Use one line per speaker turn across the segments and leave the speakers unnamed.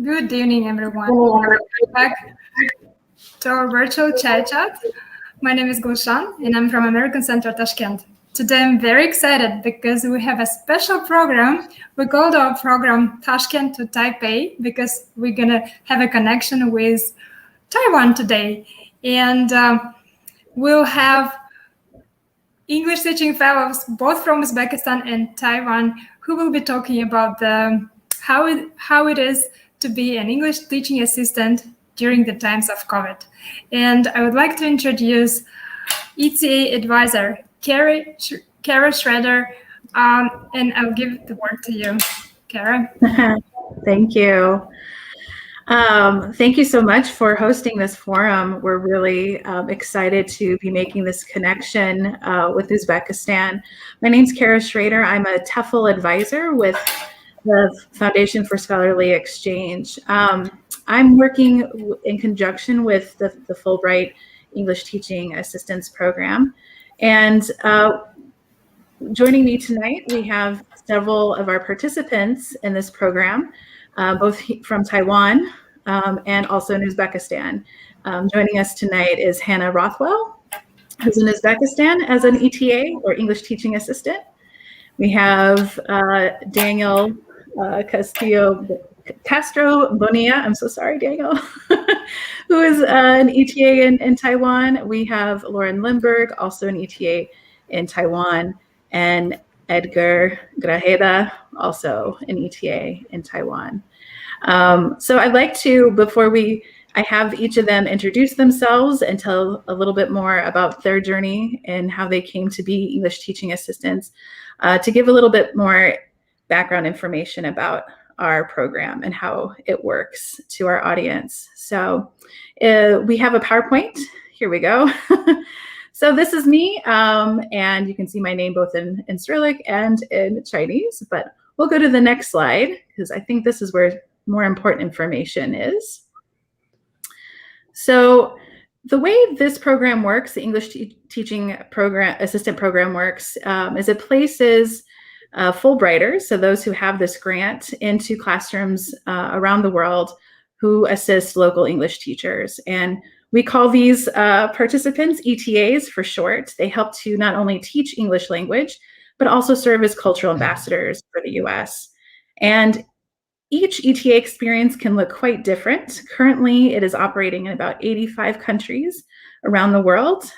Good evening, everyone. Welcome back to our virtual chat. My name is Gulshan, and I'm from American Center, Tashkent. Today, I'm very excited because we have a special program. We called our program Tashkent to Taipei because we're going to have a connection with Taiwan today. And we'll have English teaching fellows, both from Uzbekistan and Taiwan, who will be talking about how it is to be an English teaching assistant during the times of COVID. And I would like to introduce ETA Advisor, Cara Schroeder, and I'll give the word to you, Cara.
Thank you. Thank you so much for hosting this forum. We're really excited to be making this connection with Uzbekistan. My name's Cara Schroeder. I'm a TEFL advisor with the Foundation for Scholarly Exchange. I'm working in conjunction with the Fulbright English Teaching Assistance Program. And joining me tonight, we have several of our participants in this program, both from Taiwan and also in Uzbekistan. Joining us tonight is Hannah Rothwell, who's in Uzbekistan as an ETA, or English Teaching Assistant. We have Daniel Castro Bonilla, I'm so sorry, Daniel, who is an ETA in Taiwan. We have Lauren Limburg, also an ETA in Taiwan, and Edgar Grajeda, also an ETA in Taiwan. So I'd like to, before I have each of them introduce themselves and tell a little bit more about their journey and how they came to be English teaching assistants, to give a little bit more background information about our program and how it works to our audience. So we have a PowerPoint. Here we go. So this is me, and you can see my name both in Cyrillic and in Chinese, but we'll go to the next slide because I think this is where more important information is. So the way this program works, the English teaching program, assistant program works, is it places Fulbrighters, so those who have this grant, into classrooms around the world who assist local English teachers. And we call these participants ETAs for short. They help to not only teach English language, but also serve as cultural ambassadors for the US. And each ETA experience can look quite different. Currently, it is operating in about 85 countries around the world.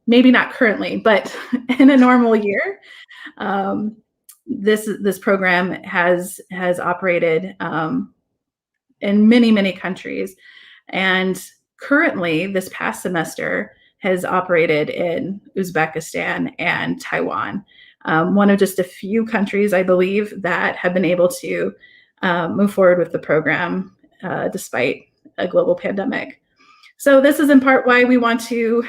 Maybe not currently, but in a normal year. This program has operated in many countries, and currently this past semester has operated in Uzbekistan and Taiwan, one of just a few countries, I believe, that have been able to move forward with the program despite a global pandemic. So this is in part why we want to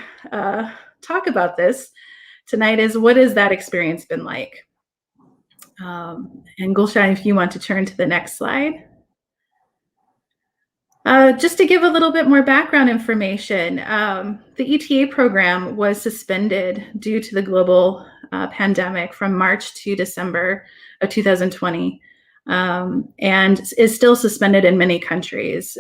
talk about this tonight, is what has that experience been like? And Gulshan, if you want to turn to the next slide. Just to give a little bit more background information, the ETA program was suspended due to the global pandemic from March to December of 2020, and is still suspended in many countries.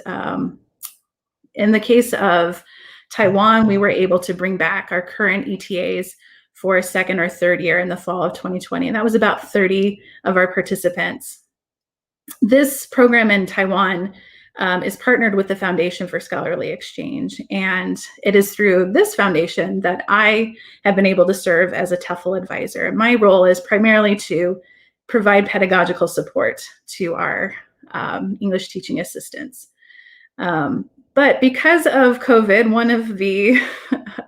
In the case of Taiwan, we were able to bring back our current ETAs for a second or third year in the fall of 2020. And that was about 30 of our participants. This program in Taiwan is partnered with the Foundation for Scholarly Exchange. And it is through this foundation that I have been able to serve as a TEFL advisor. My role is primarily to provide pedagogical support to our English teaching assistants. But because of COVID, one of the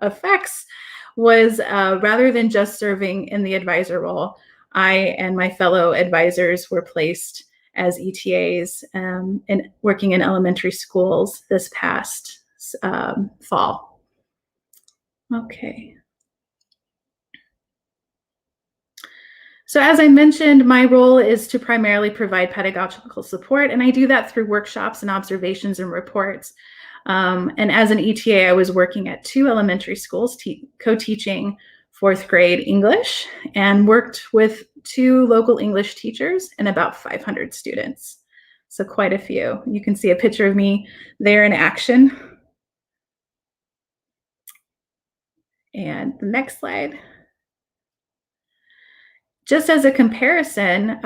effects was rather than just serving in the advisor role, I and my fellow advisors were placed as ETAs and working in elementary schools this past fall. Okay. So as I mentioned, my role is to primarily provide pedagogical support, and I do that through workshops and observations and reports. And as an ETA, I was working at 2 elementary schools, co-teaching 4th grade English, and worked with 2 local English teachers and about 500 students. So quite a few. You can see a picture of me there in action. And the next slide. Just as a comparison,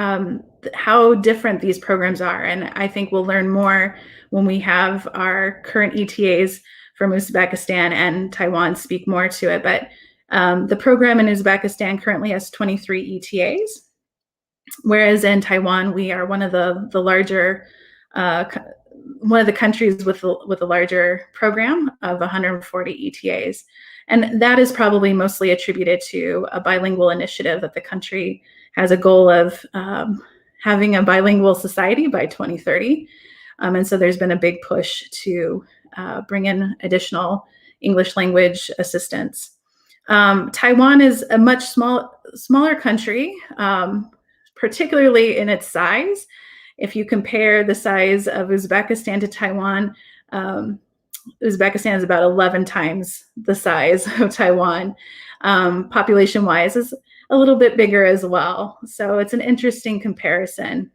how different these programs are. And I think we'll learn more when we have our current ETAs from Uzbekistan and Taiwan speak more to it. But the program in Uzbekistan currently has 23 ETAs, whereas in Taiwan, we are one of the larger, one of the countries with a larger program of 140 ETAs. And that is probably mostly attributed to a bilingual initiative that the country has a goal of having a bilingual society by 2030. And so there's been a big push to bring in additional English language assistance. Taiwan is a much smaller country, particularly in its size. If you compare the size of Uzbekistan to Taiwan, Uzbekistan is about 11 times the size of Taiwan. Population-wise is a little bit bigger as well. So it's an interesting comparison.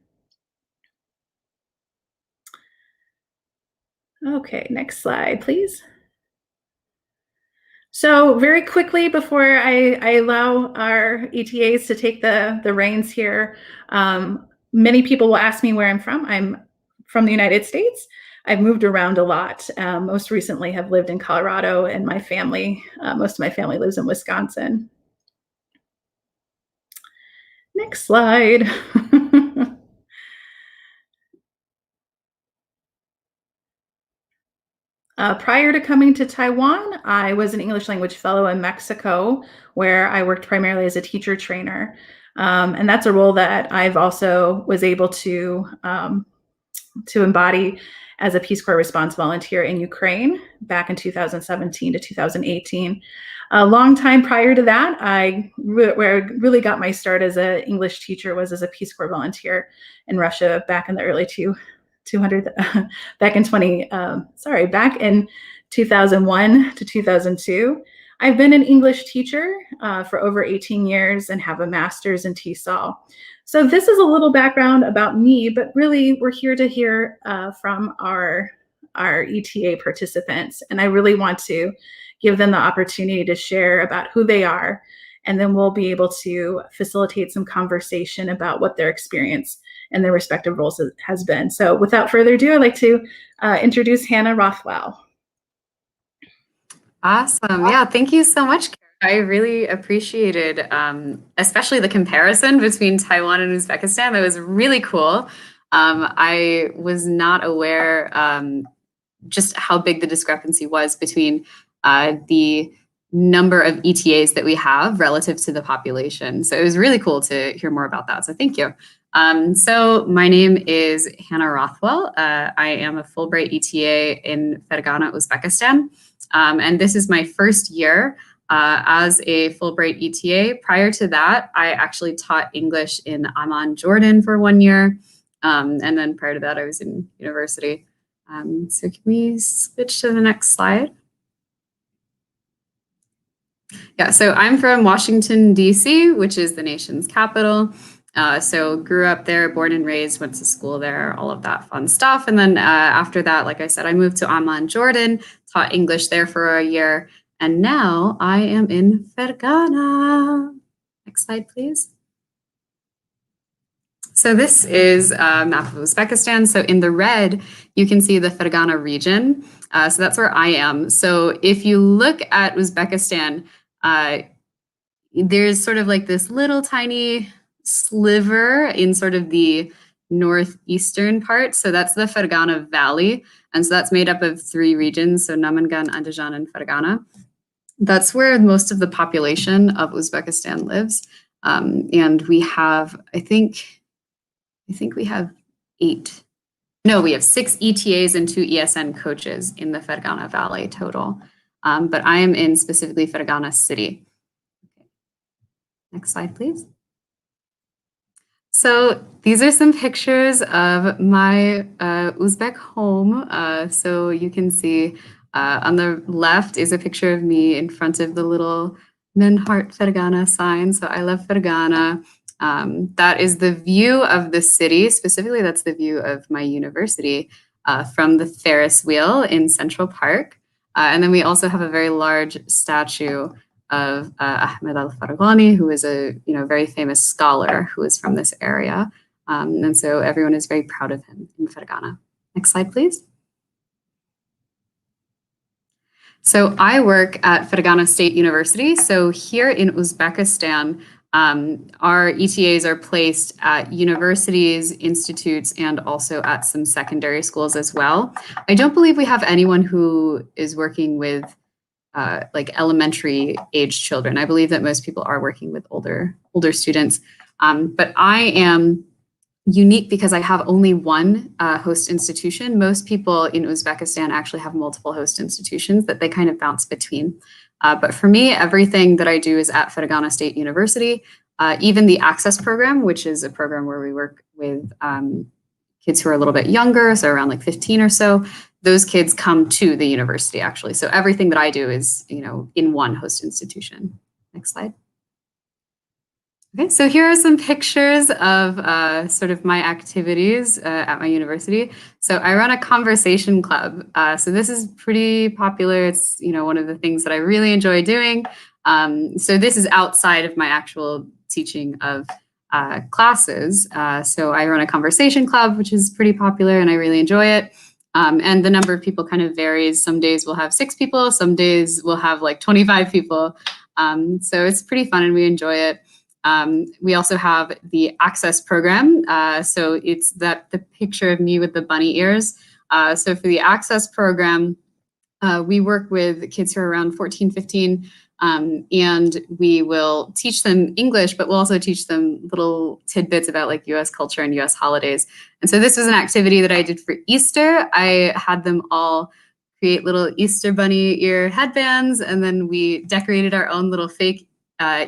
Okay, next slide, please. So very quickly before I allow our ETAs to take the reins here, many people will ask me where I'm from. I'm from the United States. I've moved around a lot. Most recently have lived in Colorado, and my family, most of my family lives in Wisconsin. Next slide. Prior to coming to Taiwan, I was an English language fellow in Mexico, where I worked primarily as a teacher trainer. And that's a role that I've also was able to embody as a Peace Corps response volunteer in Ukraine back in 2017 to 2018. A long time prior to that, where I really got my start as an English teacher was as a Peace Corps volunteer in Russia back in the early 200, back in 2001 to 2002. I've been an English teacher for over 18 years and have a master's in TESOL. So this is a little background about me, but really we're here to hear from our ETA participants. And I really want to give them the opportunity to share about who they are. And then we'll be able to facilitate some conversation about what their experience and their respective roles has been. So without further ado, I'd like to introduce Hannah Rothwell.
Awesome. Yeah, thank you so much, Cara. I really appreciated, especially the comparison between Taiwan and Uzbekistan. That was really cool. I was not aware just how big the discrepancy was between the number of ETAs that we have relative to the population. So it was really cool to hear more about that. So thank you. So my name is Hannah Rothwell. I am a Fulbright ETA in Fergana, Uzbekistan. And this is my first year as a Fulbright ETA. Prior to that, I actually taught English in Amman, Jordan for 1 year. And then prior to that, I was in university. So can we switch to the next slide? Yeah, so I'm from Washington, D.C., which is the nation's capital. So grew up there, born and raised, went to school there, all of that fun stuff. And then after that, like I said, I moved to Amman, Jordan, taught English there for a year. And now I am in Fergana. Next slide, please. So this is a map of Uzbekistan. So in the red, you can see the Fergana region. So that's where I am. So if you look at Uzbekistan, there's sort of like this little tiny sliver in sort of the northeastern part. So that's the Fergana Valley. And so that's made up of 3 regions. So Namangan, Andijan, and Fergana. That's where most of the population of Uzbekistan lives. And we have, I think we have 8. No, we have 6 ETAs and 2 ESN coaches in the Fergana Valley total. But I am in specifically Fergana City. Okay. Next slide, please. So these are some pictures of my Uzbek home. So you can see on the left is a picture of me in front of the little Menhart Fergana sign. So I love Fergana. That is the view of the city. Specifically, that's the view of my university from the Ferris wheel in Central Park. And then we also have a very large statue of Ahmed al-Farghani, who is a very famous scholar who is from this area. And so everyone is very proud of him in Fergana. Next slide, please. So I work at Fergana State University. So here in Uzbekistan, our ETAs are placed at universities, institutes, and also at some secondary schools as well. I don't believe we have anyone who is working with like elementary age children. I believe that most people are working with older students. But I am unique because I have only one host institution. Most people in Uzbekistan actually have multiple host institutions that they kind of bounce between. But for me, everything that I do is at Fergana State University. Even the Access program, which is a program where we work with kids who are a little bit younger, so around like 15 or so, those kids come to the university actually. So everything that I do is, in one host institution. Next slide. Okay, so here are some pictures of sort of my activities at my university. So I run a conversation club. So this is pretty popular. It's one of the things that I really enjoy doing. So this is outside of my actual teaching of classes. So I run a conversation club, which is pretty popular, and I really enjoy it. And the number of people kind of varies. Some days we'll have 6 people. Some days we'll have like 25 people. So it's pretty fun and we enjoy it. We also have the Access program. So it's the picture of me with the bunny ears. So for the Access program, we work with kids who are around 14, 15, and we will teach them English, but we'll also teach them little tidbits about like US culture and US holidays. And so this was an activity that I did for Easter. I had them all create little Easter bunny ear headbands, and then we decorated our own little fake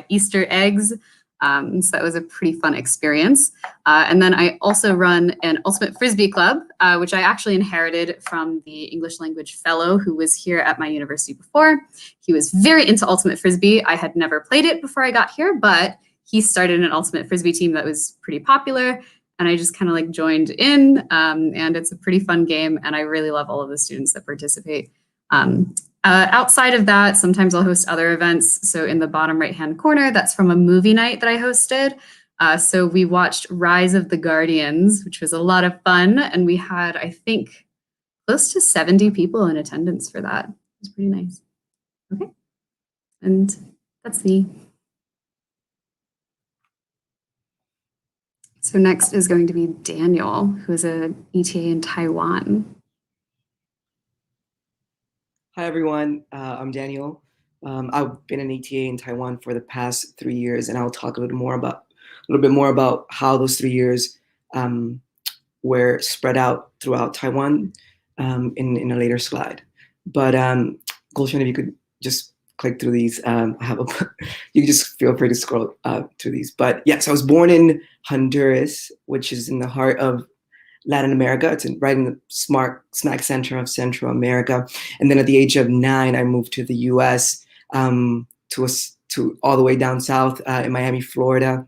Easter eggs. So that was a pretty fun experience. And then I also run an Ultimate Frisbee Club, which I actually inherited from the English language fellow who was here at my university before. He was very into Ultimate Frisbee. I had never played it before I got here, but he started an Ultimate Frisbee team that was pretty popular. And I just kind of like joined in, and it's a pretty fun game. And I really love all of the students that participate. Outside of that, sometimes I'll host other events. So in the bottom right-hand corner, that's from a movie night that I hosted. So we watched Rise of the Guardians, which was a lot of fun. And we had, I think, close to 70 people in attendance for that. It was pretty nice. Okay. And that's me. So next is going to be Daniel, who is an ETA in Taiwan.
Hi, everyone. I'm Daniel. I've been an ETA in Taiwan for the past 3 years, and I'll talk a little bit more about how those 3 years were spread out throughout Taiwan in a later slide. But Gulshan, if you could just click through these, you can just feel free to scroll through these. But yes, I was born in Honduras, which is in the heart of Latin America. It's right in the smack center of Central America. And then at the age of 9, I moved to the U.S. To all the way down south in Miami, Florida,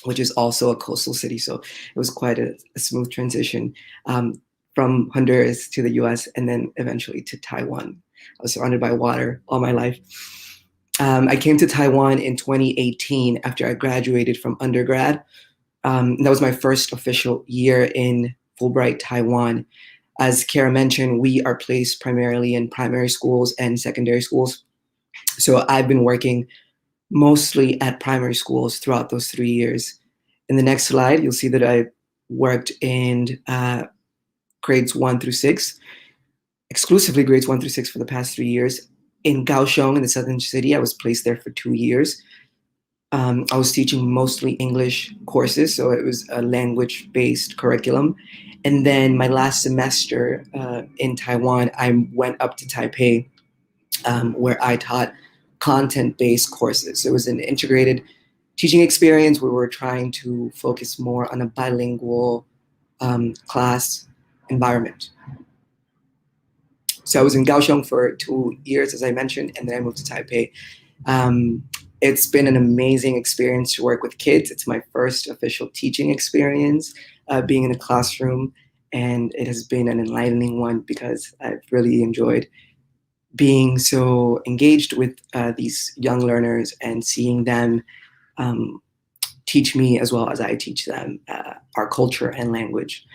which is also a coastal city. So it was quite a smooth transition from Honduras to the U.S. and then eventually to Taiwan. I was surrounded by water all my life. I came to Taiwan in 2018 after I graduated from undergrad. That was my first official year in Fulbright, Taiwan. As Cara mentioned, we are placed primarily in primary schools and secondary schools. So I've been working mostly at primary schools throughout those 3 years. In the next slide, you'll see that I worked in grades 1 through 6, exclusively grades 1 through 6 for the past 3 years. In Kaohsiung, in the southern city, I was placed there for 2 years. I was teaching mostly English courses, so it was a language-based curriculum. And then my last semester in Taiwan, I went up to Taipei, where I taught content-based courses. So it was an integrated teaching experience where we're trying to focus more on a bilingual class environment. So I was in Kaohsiung for 2 years, as I mentioned, and then I moved to Taipei. It's been an amazing experience to work with kids. It's my first official teaching experience, being in a classroom, and it has been an enlightening one because I've really enjoyed being so engaged with these young learners and seeing them teach me as well as I teach them our culture and language.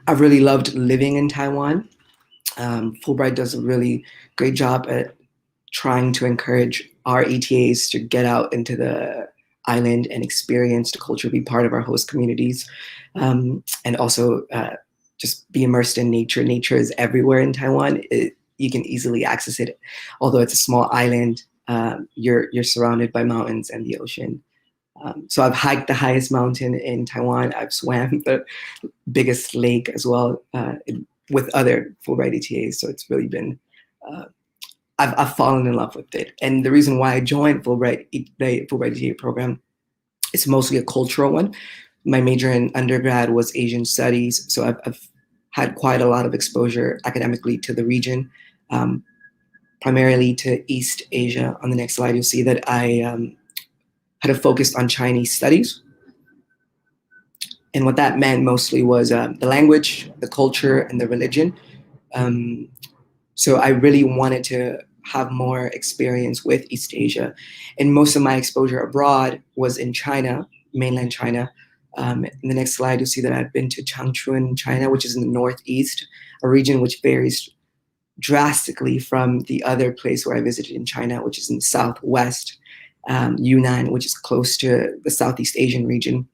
I've really loved living in Taiwan. Fulbright does a really great job at trying to encourage our ETAs to get out into the island and experience the culture, be part of our host communities, and also just be immersed in nature. Nature is everywhere in Taiwan. You can easily access it. Although it's a small island, you're surrounded by mountains and the ocean. So I've hiked the highest mountain in Taiwan. I've swam the biggest lake as well with other Fulbright ETAs. So it's really been, I've fallen in love with it. And the reason why I joined the Fulbright ETA program is mostly a cultural one. My major in undergrad was Asian studies. So I've had quite a lot of exposure academically to the region, primarily to East Asia. On the next slide, you'll see that I had a focus on Chinese studies. And what that meant mostly was the language, the culture, and the religion. So I really wanted to have more experience with East Asia. And most of my exposure abroad was in China, mainland China. In the next slide, you'll see that I've been to Changchun, China, which is in the northeast, a region which varies drastically from the other place where I visited in China, which is in the southwest, Yunnan, which is close to the Southeast Asian region.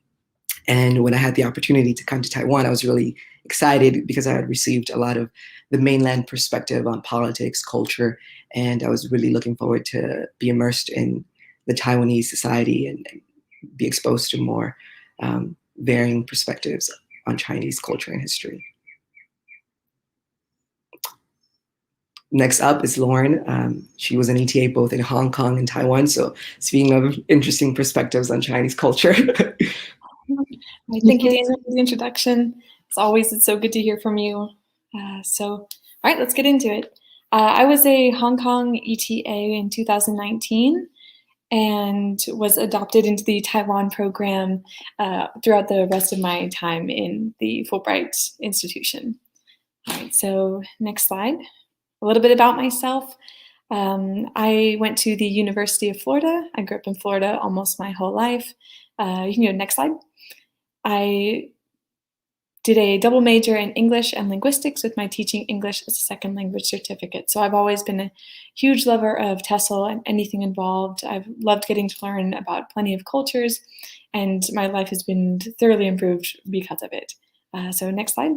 And when I had the opportunity to come to Taiwan, I was really excited because I had received a lot of the mainland perspective on politics, culture, and I was really looking forward to be immersed in the Taiwanese society and be exposed to more varying perspectives on Chinese culture and history. Next up is Lauren. She was an ETA both in Hong Kong and Taiwan. So speaking of interesting perspectives on Chinese culture.
Thank you, Daniel, for the introduction. As always, it's so good to hear from you. All right, let's get into it. I was a Hong Kong ETA in 2019 and was adopted into the Taiwan program throughout the rest of my time in the Fulbright institution. All right, so next slide. A little bit about myself. I went to the University of Florida. I grew up in Florida almost my whole life. You can go next slide. I did a double major in English and linguistics with my teaching English as a second language certificate. So I've always been a huge lover of TESL and anything involved. I've loved getting to learn about plenty of cultures, and my life has been thoroughly improved because of it. So next slide.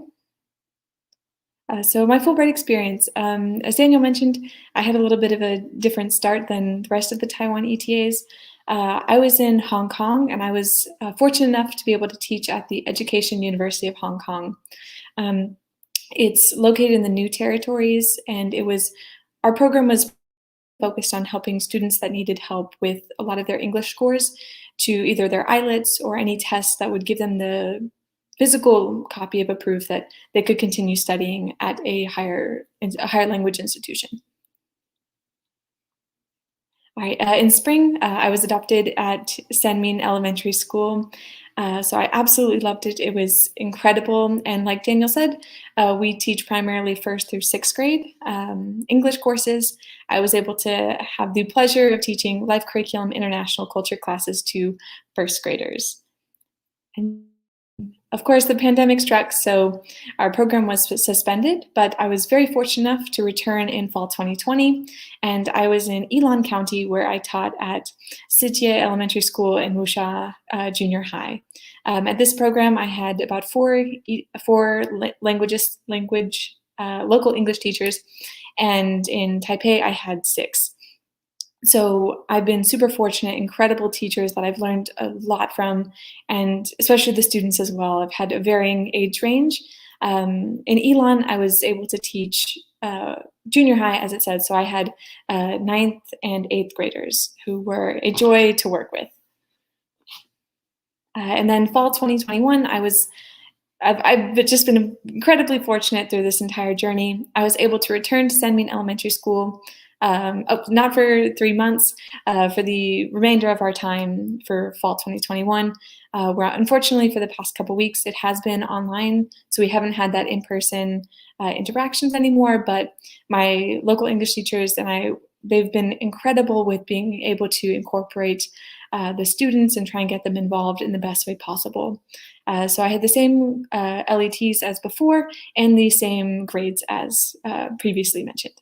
So my Fulbright experience, as Daniel mentioned, I had a little bit of a different start than the rest of the Taiwan ETAs. I was in Hong Kong, and I was fortunate enough to be able to teach at the Education University of Hong Kong. It's located in the New Territories, and our program was focused on helping students that needed help with a lot of their English scores to either their IELTS or any tests that would give them the physical copy of a proof that they could continue studying at a higher language institution. All right, in spring, I was adopted at Mingchuan Elementary School. So I absolutely loved it. It was incredible. And like Daniel said, we teach primarily 1st through 6th grade English courses. I was able to have the pleasure of teaching life curriculum international culture classes to 1st graders. And of course, the pandemic struck, so our program was suspended, but I was very fortunate enough to return in fall 2020, and I was in Yilan County, where I taught at Sijie Elementary School and Wuxia Junior High. At this program, I had about four local English teachers, and in Taipei, I had 6. So I've been super fortunate, incredible teachers that I've learned a lot from, and especially the students as well. I've had a varying age range. In Yilan, I was able to teach junior high, as it said, so I had 9th and 8th graders who were a joy to work with. And then fall 2021, I've just been incredibly fortunate through this entire journey. I was able to return to Mingchuan Elementary School not for 3 months, for the remainder of our time for fall 2021. Where unfortunately for the past couple weeks, it has been online, so we haven't had that in-person interactions anymore, but my local English teachers and they've been incredible with being able to incorporate the students and try and get them involved in the best way possible. So I had the same LETs as before and the same grades as previously mentioned.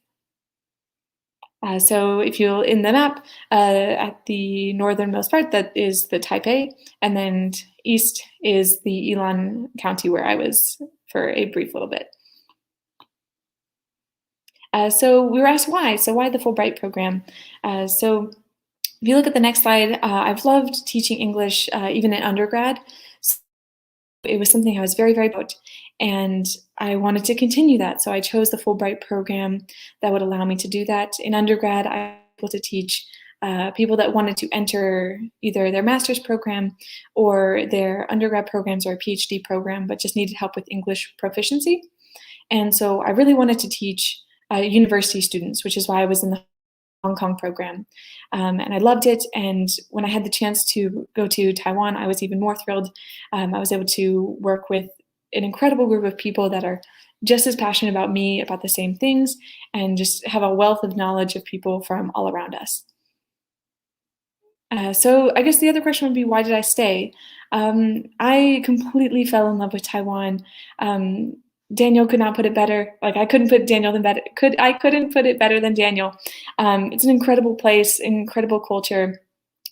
So if you'll in the map, at the northernmost part, that is the Taipei, and then east is the Ilan County where I was for a brief little bit. So we were asked why. So why the Fulbright program? So if you look at the next slide, I've loved teaching English even in undergrad. So it was something I was very, very proud, and I wanted to continue that. So I chose the Fulbright program that would allow me to do that. In undergrad, I was able to teach people that wanted to enter either their master's program or their undergrad programs or a PhD program, but just needed help with English proficiency. And so I really wanted to teach university students, which is why I was in the Hong Kong program. And I loved it. And when I had the chance to go to Taiwan, I was even more thrilled. I was able to work with an incredible group of people that are just as passionate about me, about the same things, and just have a wealth of knowledge of people from all around us. So I guess the other question would be, why did I stay? I completely fell in love with Taiwan. Daniel could not put it better. Like I couldn't put Daniel better. I couldn't put it better than Daniel. It's an incredible place, incredible culture.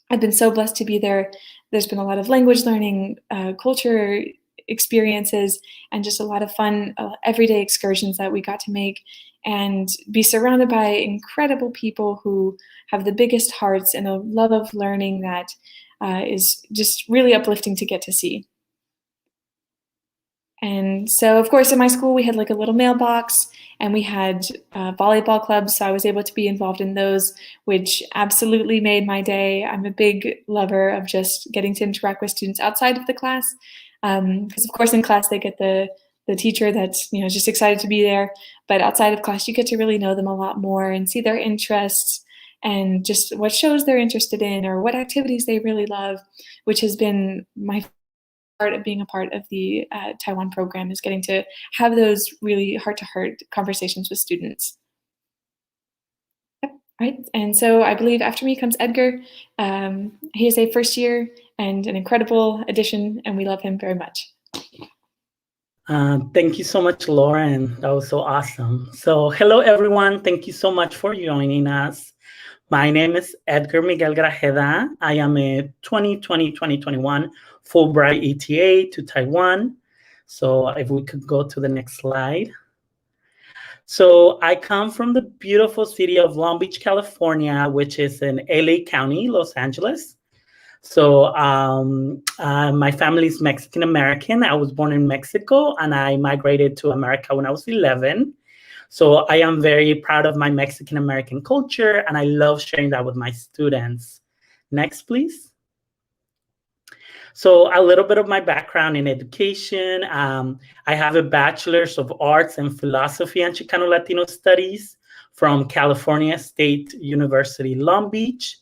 I've been so blessed to be there. There's been a lot of language learning, culture experiences, and just a lot of fun everyday excursions that we got to make, and be surrounded by incredible people who have the biggest hearts and a love of learning that is just really uplifting to get to see. And so, of course, in my school, we had like a little mailbox, and we had volleyball clubs, so I was able to be involved in those, which absolutely made my day. I'm a big lover of just getting to interact with students outside of the class, because of course in class they get the teacher that's just excited to be there, but outside of class you get to really know them a lot more and see their interests and just what shows they're interested in or what activities they really love, which has been my part of being a part of the Taiwan program, is getting to have those really heart-to-heart conversations with students. Yep, right. And so I believe after me comes Edgar. He is a first year and an incredible addition, and we love him very much.
Thank you so much, Lauren. That was so awesome. So hello, everyone. Thank you so much for joining us. My name is Edgar Miguel Grajeda. I am a 2020-2021 Fulbright ETA to Taiwan. So if we could go to the next slide. So I come from the beautiful city of Long Beach, California, which is in LA County, Los Angeles. So my family is Mexican American. I was born in Mexico and I migrated to America when I was 11. So I am very proud of my Mexican American culture and I love sharing that with my students. Next, please. So a little bit of my background in education. I have a bachelor's of arts in philosophy and Chicano Latino studies from California State University, Long Beach.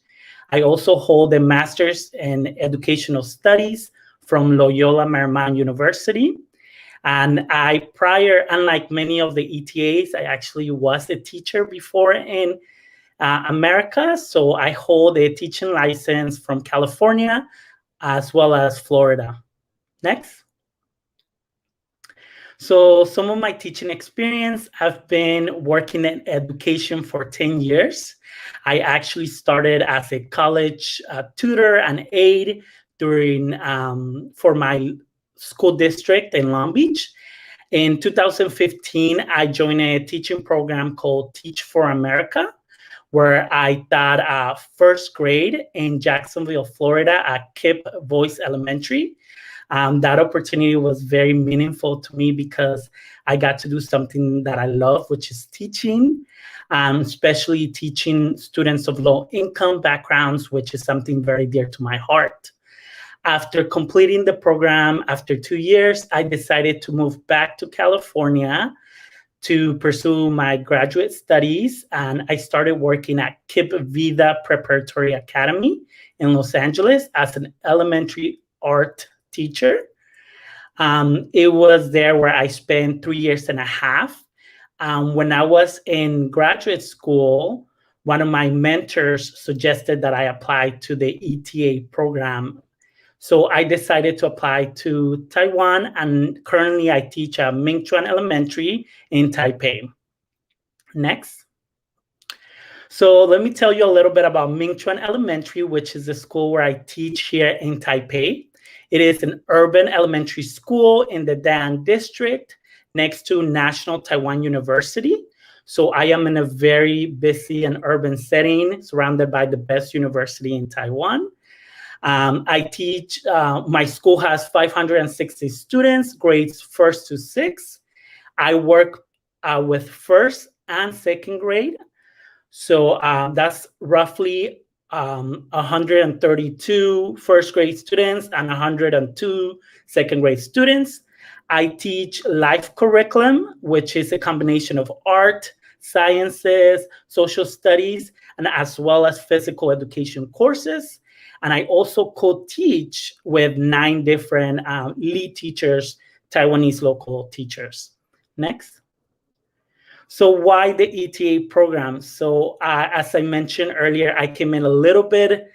I also hold a master's in educational studies from Loyola Marymount University. And unlike many of the ETAs, I actually was a teacher before in America. So I hold a teaching license from California as well as Florida. Next. So some of my teaching experience, I've been working in education for 10 years. I actually started as a college tutor and aide for my school district in Long Beach. In 2015, I joined a teaching program called Teach for America, where I taught first grade in Jacksonville, Florida at KIPP Voice Elementary. That opportunity was very meaningful to me because I got to do something that I love, which is teaching, especially teaching students of low-income backgrounds, which is something very dear to my heart. After completing the program, after 2 years, I decided to move back to California to pursue my graduate studies, and I started working at Kip Vida Preparatory Academy in Los Angeles as an elementary art teacher. It was there where I spent 3 years and a half. When I was in graduate school, one of my mentors suggested that I apply to the ETA program. So I decided to apply to Taiwan, and currently I teach at Mingchuan Elementary in Taipei. Next. So let me tell you a little bit about Mingchuan Elementary, which is the school where I teach here in Taipei. It is an urban elementary school in the Dan district next to National Taiwan University. So I am in a very busy and urban setting surrounded by the best university in Taiwan. I teach, my school has 560 students, grades 1st to 6th. I work with 1st and 2nd grade. So that's roughly 132 1st grade students and 102 2nd grade students. I teach life curriculum, which is a combination of art, sciences, social studies, and as well as physical education courses. And I also co-teach with 9 different lead teachers, Taiwanese local teachers. Next. So why the ETA program? So as I mentioned earlier, I came in a little bit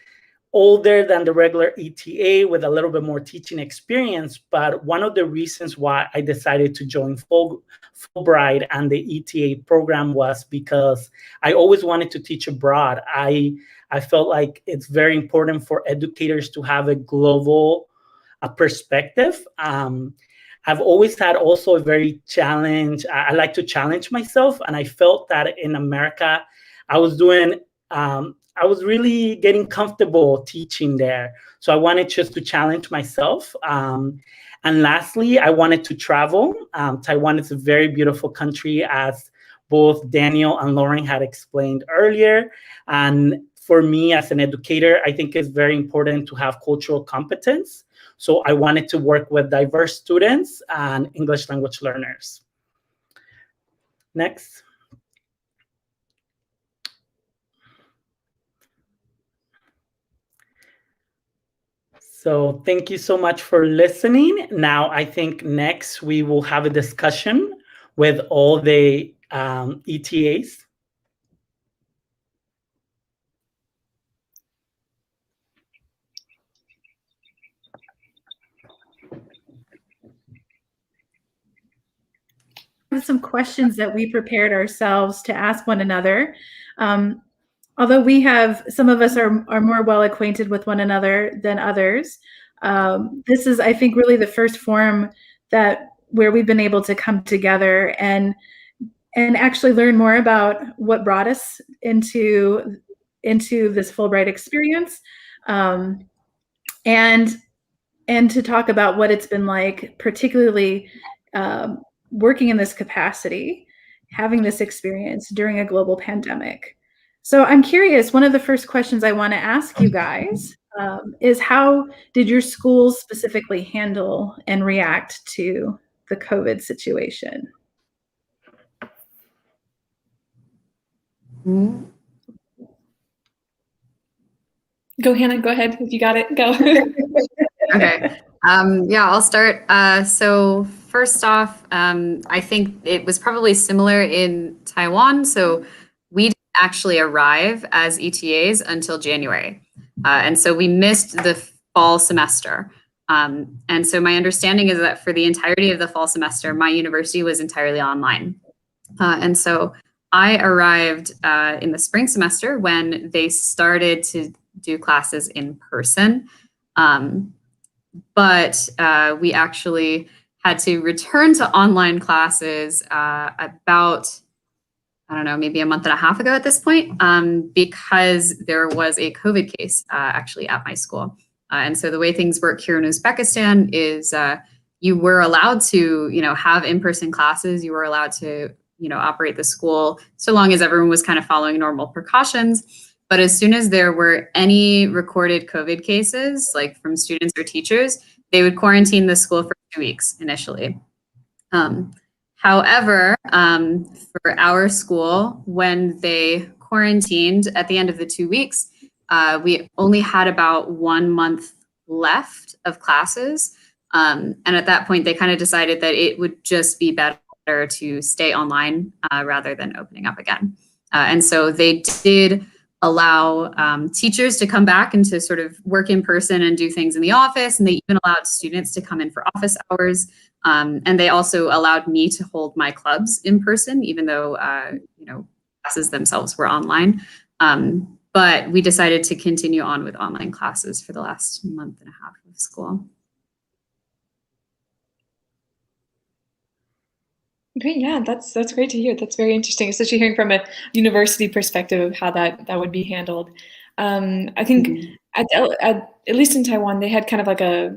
older than the regular ETA with a little bit more teaching experience. But one of the reasons why I decided to join Fulbright and the ETA program was because I always wanted to teach abroad. I felt like it's very important for educators to have a global perspective. I've always had also a very challenge. I like to challenge myself, and I felt that in America, I was really getting comfortable teaching there. So I wanted just to challenge myself. And lastly, I wanted to travel. Taiwan is a very beautiful country, as both Daniel and Lauren had explained earlier. And for me as an educator, I think it's very important to have cultural competence. So I wanted to work with diverse students and English language learners. Next. So thank you so much for listening. Now I think next we will have a discussion with all the ETAs.
Some questions that we prepared ourselves to ask one another. Although we have, some of us are more well acquainted with one another than others. This is, I think, really the first forum where we've been able to come together and actually learn more about what brought us into this Fulbright experience, and to talk about what it's been like, particularly working in this capacity, having this experience during a global pandemic. So I'm curious, one of the first questions I want to ask you guys is, how did your schools specifically handle and react to the COVID situation?
Go, Hannah, go ahead. If you got it, go.
Okay. Yeah, I'll start. So first off, I think it was probably similar in Taiwan. So we didn't actually arrive as ETAs until January. And so we missed the fall semester. And so my understanding is that for the entirety of the fall semester, my university was entirely online. And so I arrived in the spring semester when they started to do classes in person. But we actually had to return to online classes about, I don't know, maybe a month and a half ago at this point, because there was a COVID case actually at my school. And so the way things work here in Uzbekistan is you were allowed to, have in-person classes. You were allowed to, operate the school so long as everyone was kind of following normal precautions. But as soon as there were any recorded COVID cases, like from students or teachers, they would quarantine the school for 2 weeks initially. However, for our school, when they quarantined at the end of the 2 weeks, we only had about 1 month left of classes. And at that point, they kind of decided that it would just be better to stay online rather than opening up again. And so they did allow teachers to come back and to sort of work in person and do things in the office. And they even allowed students to come in for office hours. And they also allowed me to hold my clubs in person, even though, classes themselves were online. But we decided to continue on with online classes for the last month and a half of school.
Great, yeah, that's great to hear. That's very interesting, especially hearing from a university perspective of how that would be handled. I think at least in Taiwan, they had kind of like a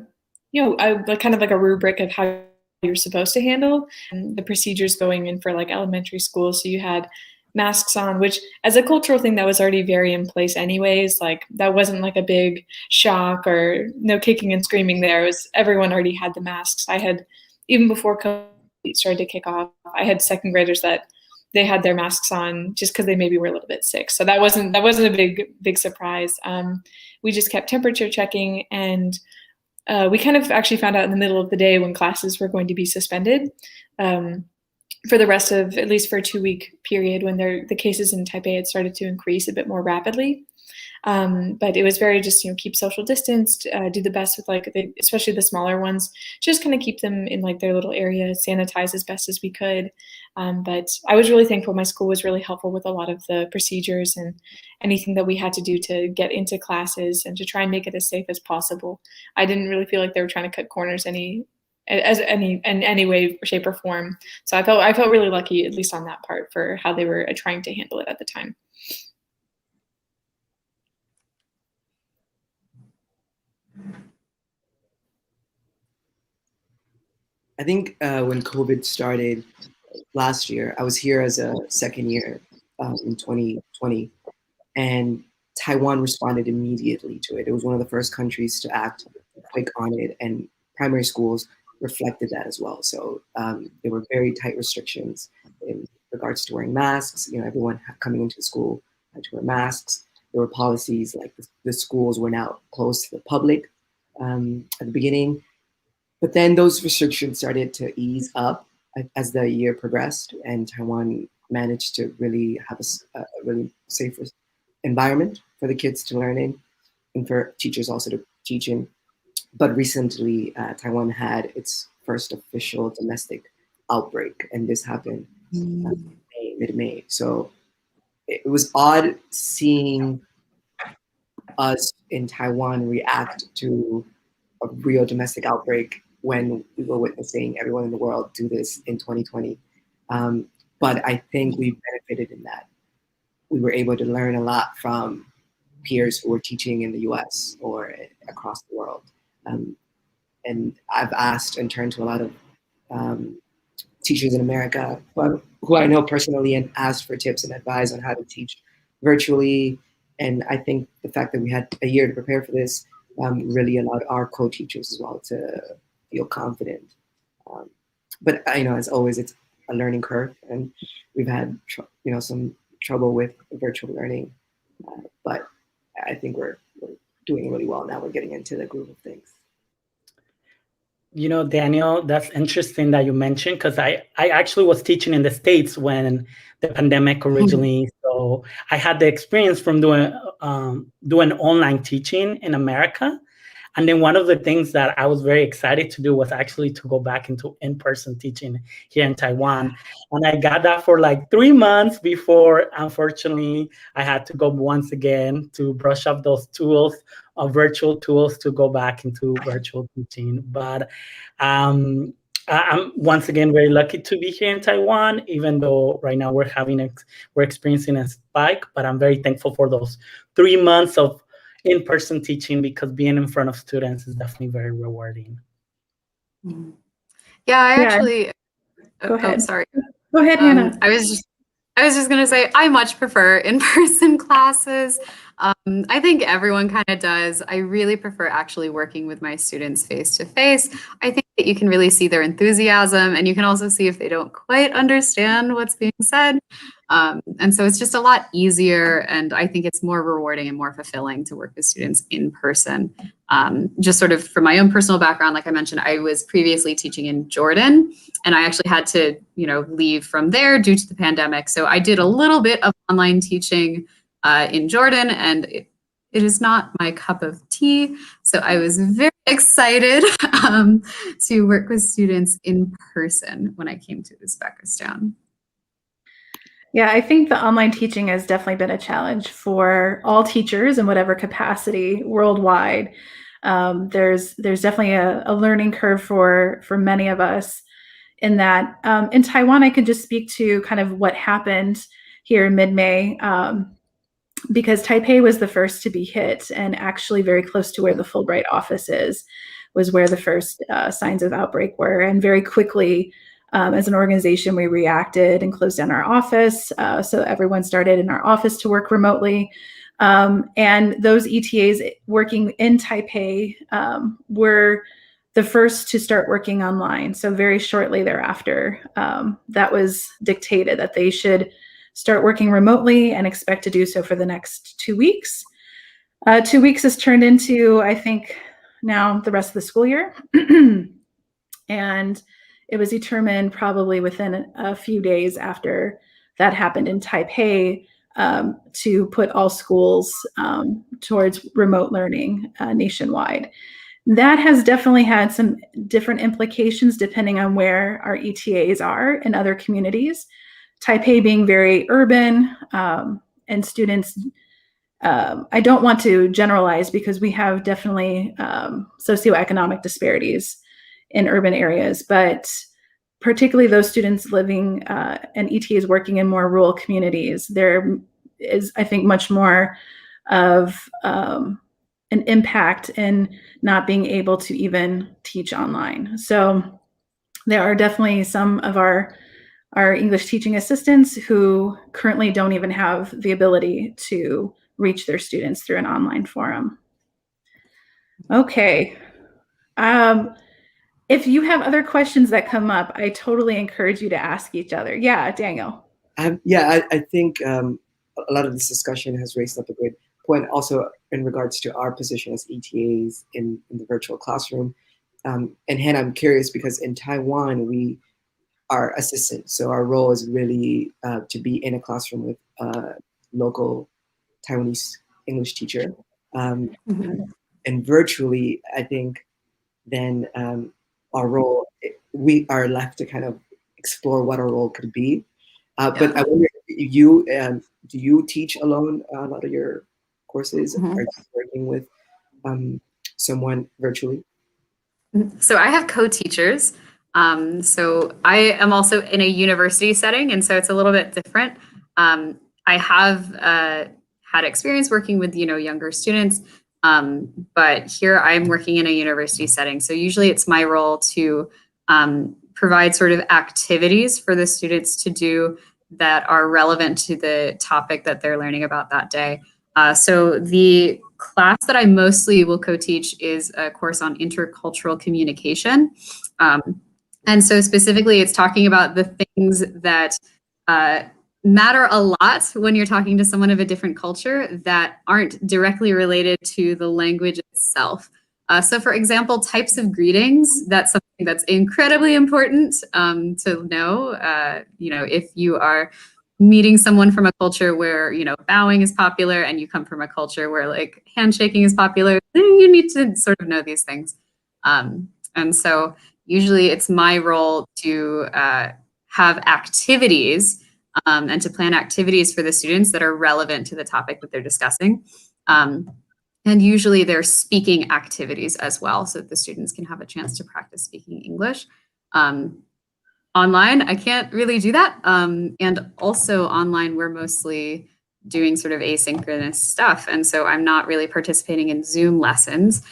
rubric of how you're supposed to handle the procedures going in for like elementary school. So you had masks on, which as a cultural thing that was already very in place anyways. Like that wasn't like a big shock or no kicking and screaming there. It was everyone already had the masks. I had, even before COVID started to kick off, I had second graders that they had their masks on just because they maybe were a little bit sick. So that wasn't a big surprise. We just kept temperature checking, and we kind of actually found out in the middle of the day when classes were going to be suspended for the rest of, at least for a 2-week period, when the cases in Taipei had started to increase a bit more rapidly. But it was very just, keep social distance, do the best with especially the smaller ones, just kind of keep them in like their little area, sanitize as best as we could. But I was really thankful. My school was really helpful with a lot of the procedures and anything that we had to do to get into classes and to try and make it as safe as possible. I didn't really feel like they were trying to cut corners in any way, shape, or form. So I felt really lucky, at least on that part, for how they were trying to handle it at the time.
I think when COVID started last year, I was here as a second year in 2020, and Taiwan responded immediately to it. It was one of the first countries to act quick on it, and primary schools reflected that as well. So there were very tight restrictions in regards to wearing masks. Everyone coming into school had to wear masks. There were policies like the schools were now closed to the public at the beginning. But then those restrictions started to ease up as the year progressed, and Taiwan managed to really have a really safe environment for the kids to learn in, and for teachers also to teach in. But recently, Taiwan had its first official domestic outbreak, and this happened mid-May. So it was odd seeing us in Taiwan react to a real domestic outbreak when we were witnessing everyone in the world do this in 2020. But I think we benefited in that. We were able to learn a lot from peers who were teaching in the US or across the world. And I've asked and turned to a lot of teachers in America who I know personally and asked for tips and advice on how to teach virtually. And I think the fact that we had a year to prepare for this really allowed our co-teachers as well to feel confident. But as always, it's a learning curve, and we've had some trouble with virtual learning. But I think we're doing really well now. We're getting into the groove of things.
Daniel, that's interesting that you mentioned, because I actually was teaching in the States when the pandemic originally. So I had the experience from doing online teaching in America. And then one of the things that I was very excited to do was actually to go back into in-person teaching here in Taiwan. And I got that for like 3 months before, unfortunately, I had to go once again to brush up those tools, virtual tools, to go back into virtual teaching. But I'm once again very lucky to be here in Taiwan, even though right now we're experiencing a spike. But I'm very thankful for those 3 months of in-person teaching, because being in front of students is definitely very rewarding.
Yeah, I actually
go ahead.
Sorry.
Go ahead, Hannah.
I was just going to say I much prefer in-person classes. I think everyone kind of does. I really prefer actually working with my students face to face. I think that you can really see their enthusiasm, and you can also see if they don't quite understand what's being said. And so it's just a lot easier, and I think it's more rewarding and more fulfilling to work with students in person. Just sort of from my own personal background, like I mentioned, I was previously teaching in Jordan, and I actually had to, leave from there due to the pandemic. So I did a little bit of online teaching in Jordan, and it is not my cup of tea. So I was very excited to work with students in person when I came to Uzbekistan.
Yeah, I think the online teaching has definitely been a challenge for all teachers in whatever capacity worldwide. There's definitely a learning curve for many of us in that. In Taiwan, I can just speak to kind of what happened here in mid-May. Because Taipei was the first to be hit, and actually very close to where the Fulbright office is, was where the first signs of outbreak were. And very quickly, as an organization, we reacted and closed down our office. So everyone started in our office to work remotely. And those ETAs working in Taipei were the first to start working online. So very shortly thereafter, that was dictated that they should start working remotely and expect to do so for the next 2 weeks. 2 weeks has turned into, I think, now the rest of the school year. And it was determined probably within a few days after that happened in Taipei to put all schools towards remote learning nationwide. That has definitely had some different implications depending on where our ETAs are in other communities. Taipei being very urban, and students, I don't want to generalize because we have definitely socioeconomic disparities in urban areas, but particularly those students living and ETAs working in more rural communities, there is, I think, much more of an impact in not being able to even teach online. So there are definitely some of our English teaching assistants who currently don't even have the ability to reach their students through an online forum. Okay. If you have other questions that come up, I totally encourage you to ask each other. Yeah, Daniel.
I think a lot of this discussion has raised up a good point also in regards to our position as ETAs in the virtual classroom. And Hannah, I'm curious because in Taiwan, we are assistants. So our role is really to be in a classroom with a local Taiwanese English teacher. And virtually, I think then our role, we are left to kind of explore what our role could be. But I wonder, do you teach alone a lot of your courses? Are you working with someone virtually?
So I have co-teachers. So I am also in a university setting, and so it's a little bit different. I have had experience working with younger students, but here I'm working in a university setting. So usually it's my role to provide sort of activities for the students to do that are relevant to the topic that they're learning about that day. So the class that I mostly will co-teach is a course on intercultural communication. And so specifically, it's talking about the things that matter a lot when you're talking to someone of a different culture that aren't directly related to the language itself. So for example, types of greetings, that's something that's incredibly important to know. If you are meeting someone from a culture where, bowing is popular and you come from a culture where like handshaking is popular, then you need to sort of know these things. And so usually it's my role to have activities and to plan activities for the students that are relevant to the topic that they're discussing. And usually they're speaking activities as well, so that the students can have a chance to practice speaking English. Online, I can't really do that. And also online, we're mostly doing sort of asynchronous stuff. And so I'm not really participating in Zoom lessons.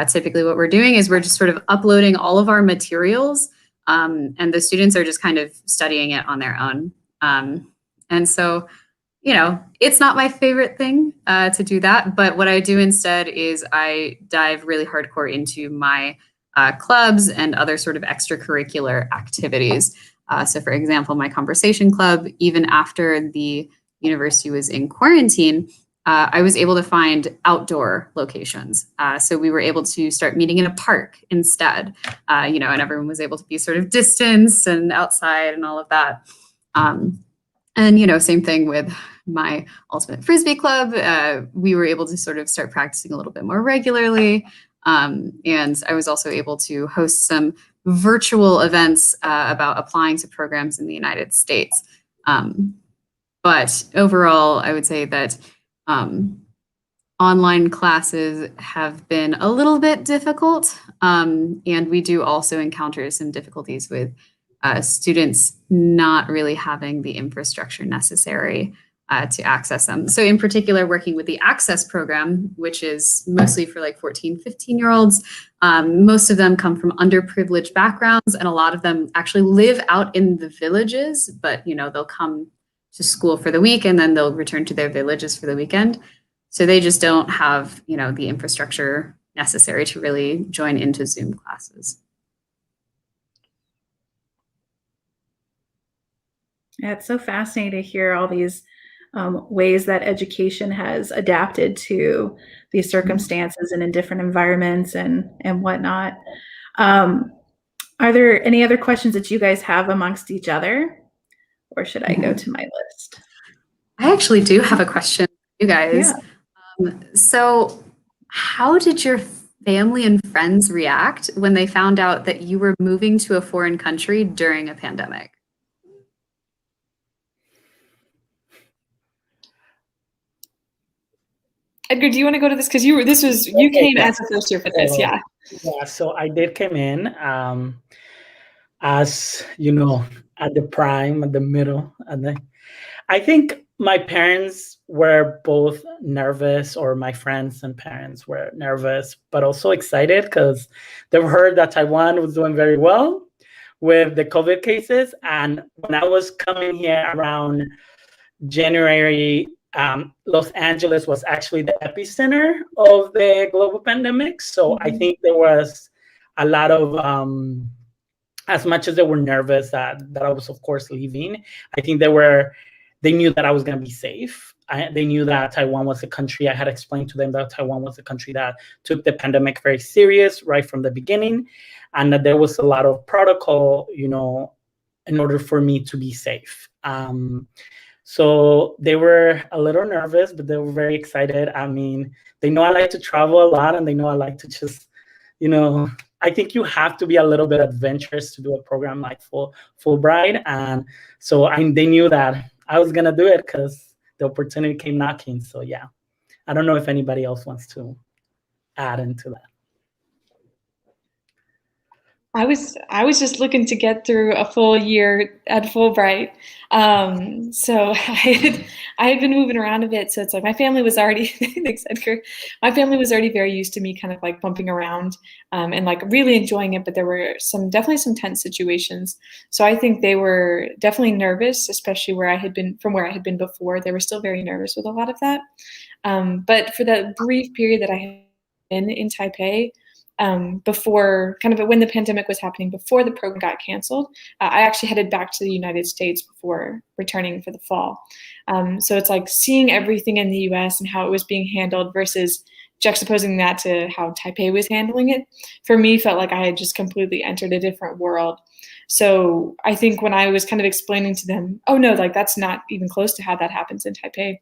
Typically what we're doing is we're just sort of uploading all of our materials, and the students are just kind of studying it on their own. And so, it's not my favorite thing to do that. But what I do instead is I dive really hardcore into my clubs and other sort of extracurricular activities. So for example, my conversation club, even after the university was in quarantine, I was able to find outdoor locations. So we were able to start meeting in a park instead, and everyone was able to be sort of distance and outside and all of that. And, same thing with my ultimate Frisbee club. We were able to sort of start practicing a little bit more regularly. And I was also able to host some virtual events about applying to programs in the United States. But overall, I would say that online classes have been a little bit difficult. And we do also encounter some difficulties with students not really having the infrastructure necessary to access them. So in particular, working with the Access program, which is mostly for like 14, 15-year-olds, most of them come from underprivileged backgrounds, and a lot of them actually live out in the villages, but they'll come to school for the week and then they'll return to their villages for the weekend. So they just don't have, the infrastructure necessary to really join into Zoom classes.
Yeah, it's so fascinating to hear all these ways that education has adapted to these circumstances and in different environments and whatnot. Are there any other questions that you guys have amongst each other? Or should I go to my list?
I actually do have a question for you guys. Yeah. So how did your family and friends react when they found out that you were moving to a foreign country during a pandemic?
Edgar, do you want to go to this? Because you came as a first year for this, yeah.
Yeah, so I did come in as at the prime, at the middle, and I think my parents were both nervous, or my friends and parents were nervous, but also excited because they've heard that Taiwan was doing very well with the COVID cases. And when I was coming here around January, Los Angeles was actually the epicenter of the global pandemic. So I think there was a lot of, as much as they were nervous that I was, of course, leaving, I think they knew that I was going to be safe. They knew that Taiwan was a country, I had explained to them that Taiwan was a country that took the pandemic very serious right from the beginning, and that there was a lot of protocol, in order for me to be safe. So they were a little nervous, but they were very excited. I mean, they know I like to travel a lot, and they know I like to just, I think you have to be a little bit adventurous to do a program like Fulbright. And so they knew that I was going to do it because the opportunity came knocking. So yeah, I don't know if anybody else wants to add into that.
I was just looking to get through a full year at Fulbright. So I had been moving around a bit. So it's like my family was already, thanks, Edgar. My family was already very used to me kind of like bumping around and like really enjoying it. But there were definitely some tense situations. So I think they were definitely nervous, especially where I had been before. They were still very nervous with a lot of that. But for the brief period that I had been in Taipei, before kind of when the pandemic was happening, before the program got canceled, I actually headed back to the United States before returning for the fall. So it's like seeing everything in the US and how it was being handled versus juxtaposing that to how Taipei was handling it, for me felt like I had just completely entered a different world. So I think when I was kind of explaining to them, oh no, like that's not even close to how that happens in Taipei,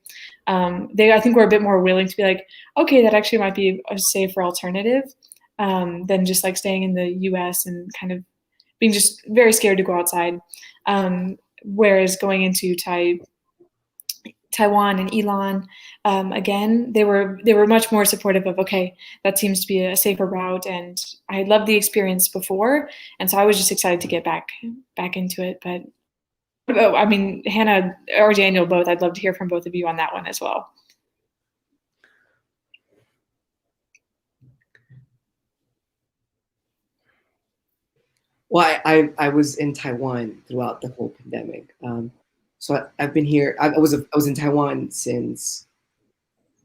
they I think were a bit more willing to be like, okay, that actually might be a safer alternative. Than just like staying in the US and kind of being just very scared to go outside. Whereas going into Taiwan and Elon, again, they were much more supportive of, okay, that seems to be a safer route. And I loved the experience before. And so I was just excited to get back into it. But I mean, Hannah or Daniel, both, I'd love to hear from both of you on that one as well.
Well, I was in Taiwan throughout the whole pandemic. So I've been here. I was in Taiwan since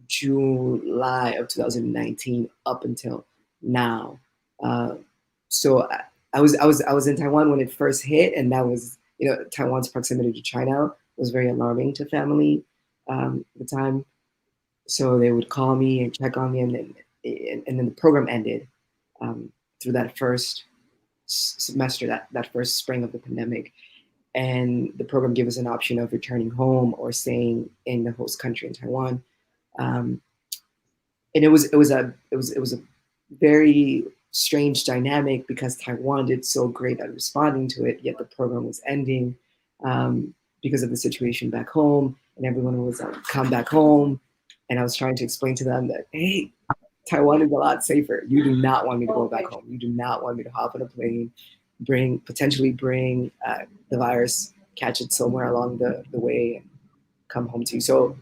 July of 2019 up until now. So I was in Taiwan when it first hit, and that was, Taiwan's proximity to China was very alarming to family at the time. So they would call me and check on me, and then the program ended through that first semester, that first spring of the pandemic. And the program gave us an option of returning home or staying in the host country in Taiwan. And it was a very strange dynamic because Taiwan did so great at responding to it, yet the program was ending because of the situation back home, and everyone was like, "Come back home." And I was trying to explain to them that, hey, Taiwan is a lot safer. You do not want me to go back home. You do not want me to hop on a plane, potentially bring the virus, catch it somewhere along the way, and come home to you. So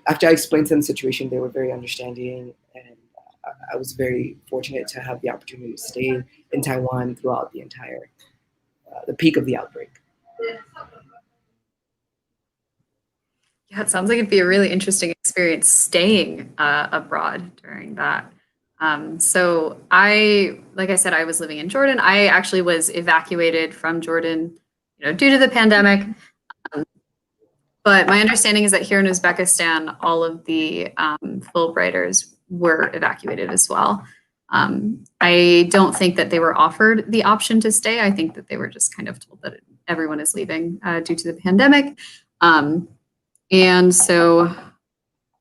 after I explained to them the situation, they were very understanding, and I was very fortunate to have the opportunity to stay in Taiwan throughout the entire, the peak of the outbreak.
Yeah, it sounds like it'd be a really interesting experience staying abroad during that. So like I said, I was living in Jordan. I actually was evacuated from Jordan, due to the pandemic. But my understanding is that here in Uzbekistan, all of the Fulbrighters were evacuated as well. I don't think that they were offered the option to stay. I think that they were just kind of told that everyone is leaving due to the pandemic. And so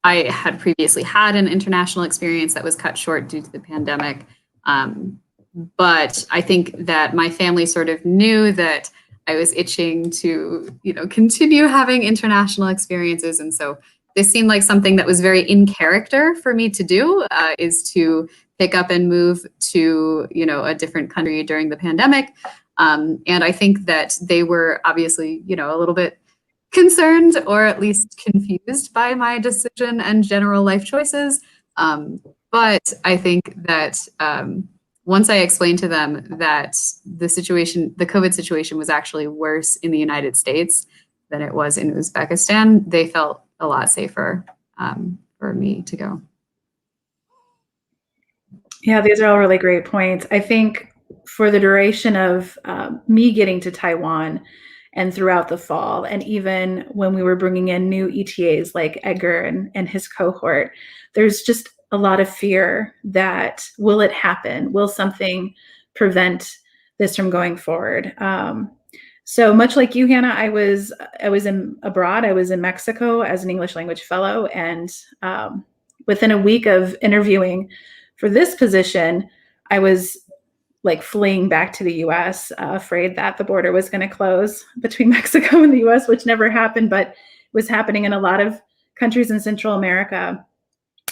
I had previously had an international experience that was cut short due to the pandemic. But I think that my family sort of knew that I was itching to, continue having international experiences. And so this seemed like something that was very in character for me to do, is to pick up and move to, a different country during the pandemic. And I think that they were obviously, a little bit concerned or at least confused by my decision and general life choices. But I think that once I explained to them that the COVID situation was actually worse in the United States than it was in Uzbekistan, they felt a lot safer for me to go.
Yeah, these are all really great points. I think for the duration of me getting to Taiwan and throughout the fall, and even when we were bringing in new ETAs like Edgar and his cohort, there's just a lot of fear that, will it happen? Will something prevent this from going forward? So much like you, Hannah, I was abroad. I was in Mexico as an English language fellow, and within a week of interviewing for this position, I was like fleeing back to the US, afraid that the border was going to close between Mexico and the US, which never happened, but was happening in a lot of countries in Central America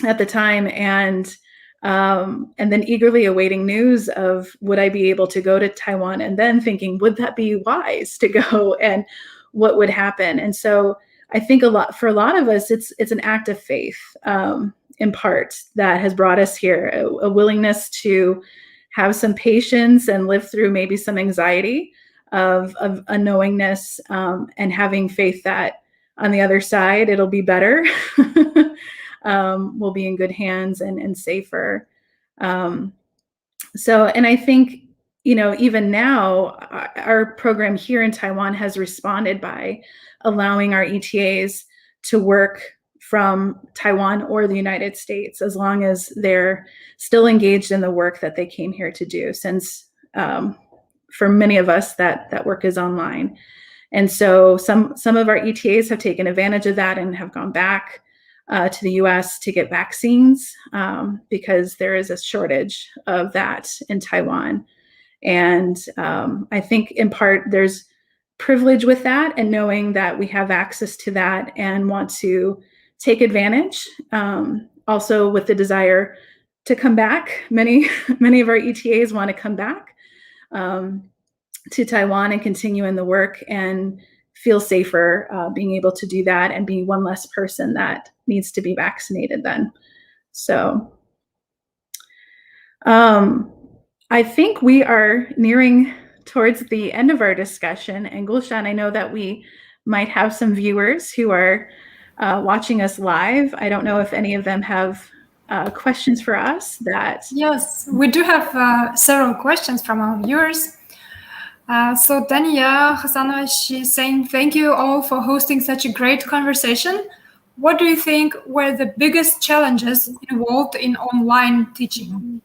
at the time. And then eagerly awaiting news of, would I be able to go to Taiwan? And then thinking, would that be wise to go, and what would happen? And so I think for a lot of us, it's an act of faith, in part, that has brought us here, a willingness to have some patience and live through maybe some anxiety of unknowingness, and having faith that on the other side, it'll be better. We'll be in good hands and safer. And I think, even now, our program here in Taiwan has responded by allowing our ETAs to work from Taiwan or the United States, as long as they're still engaged in the work that they came here to do, since for many of us that work is online. And so some of our ETAs have taken advantage of that and have gone back to the US to get vaccines, because there is a shortage of that in Taiwan. And I think in part there's privilege with that, and knowing that we have access to that and want to take advantage. Also with the desire to come back. Many of our ETAs want to come back to Taiwan and continue in the work and feel safer being able to do that, and be one less person that needs to be vaccinated then. So I think we are nearing towards the end of our discussion. And Gulshan, I know that we might have some viewers who are watching us live. I don't know if any of them have questions for us that...
Yes, we do have several questions from our viewers. So Danielle Hassanova, she's saying, thank you all for hosting such a great conversation. What do you think were the biggest challenges involved in online teaching?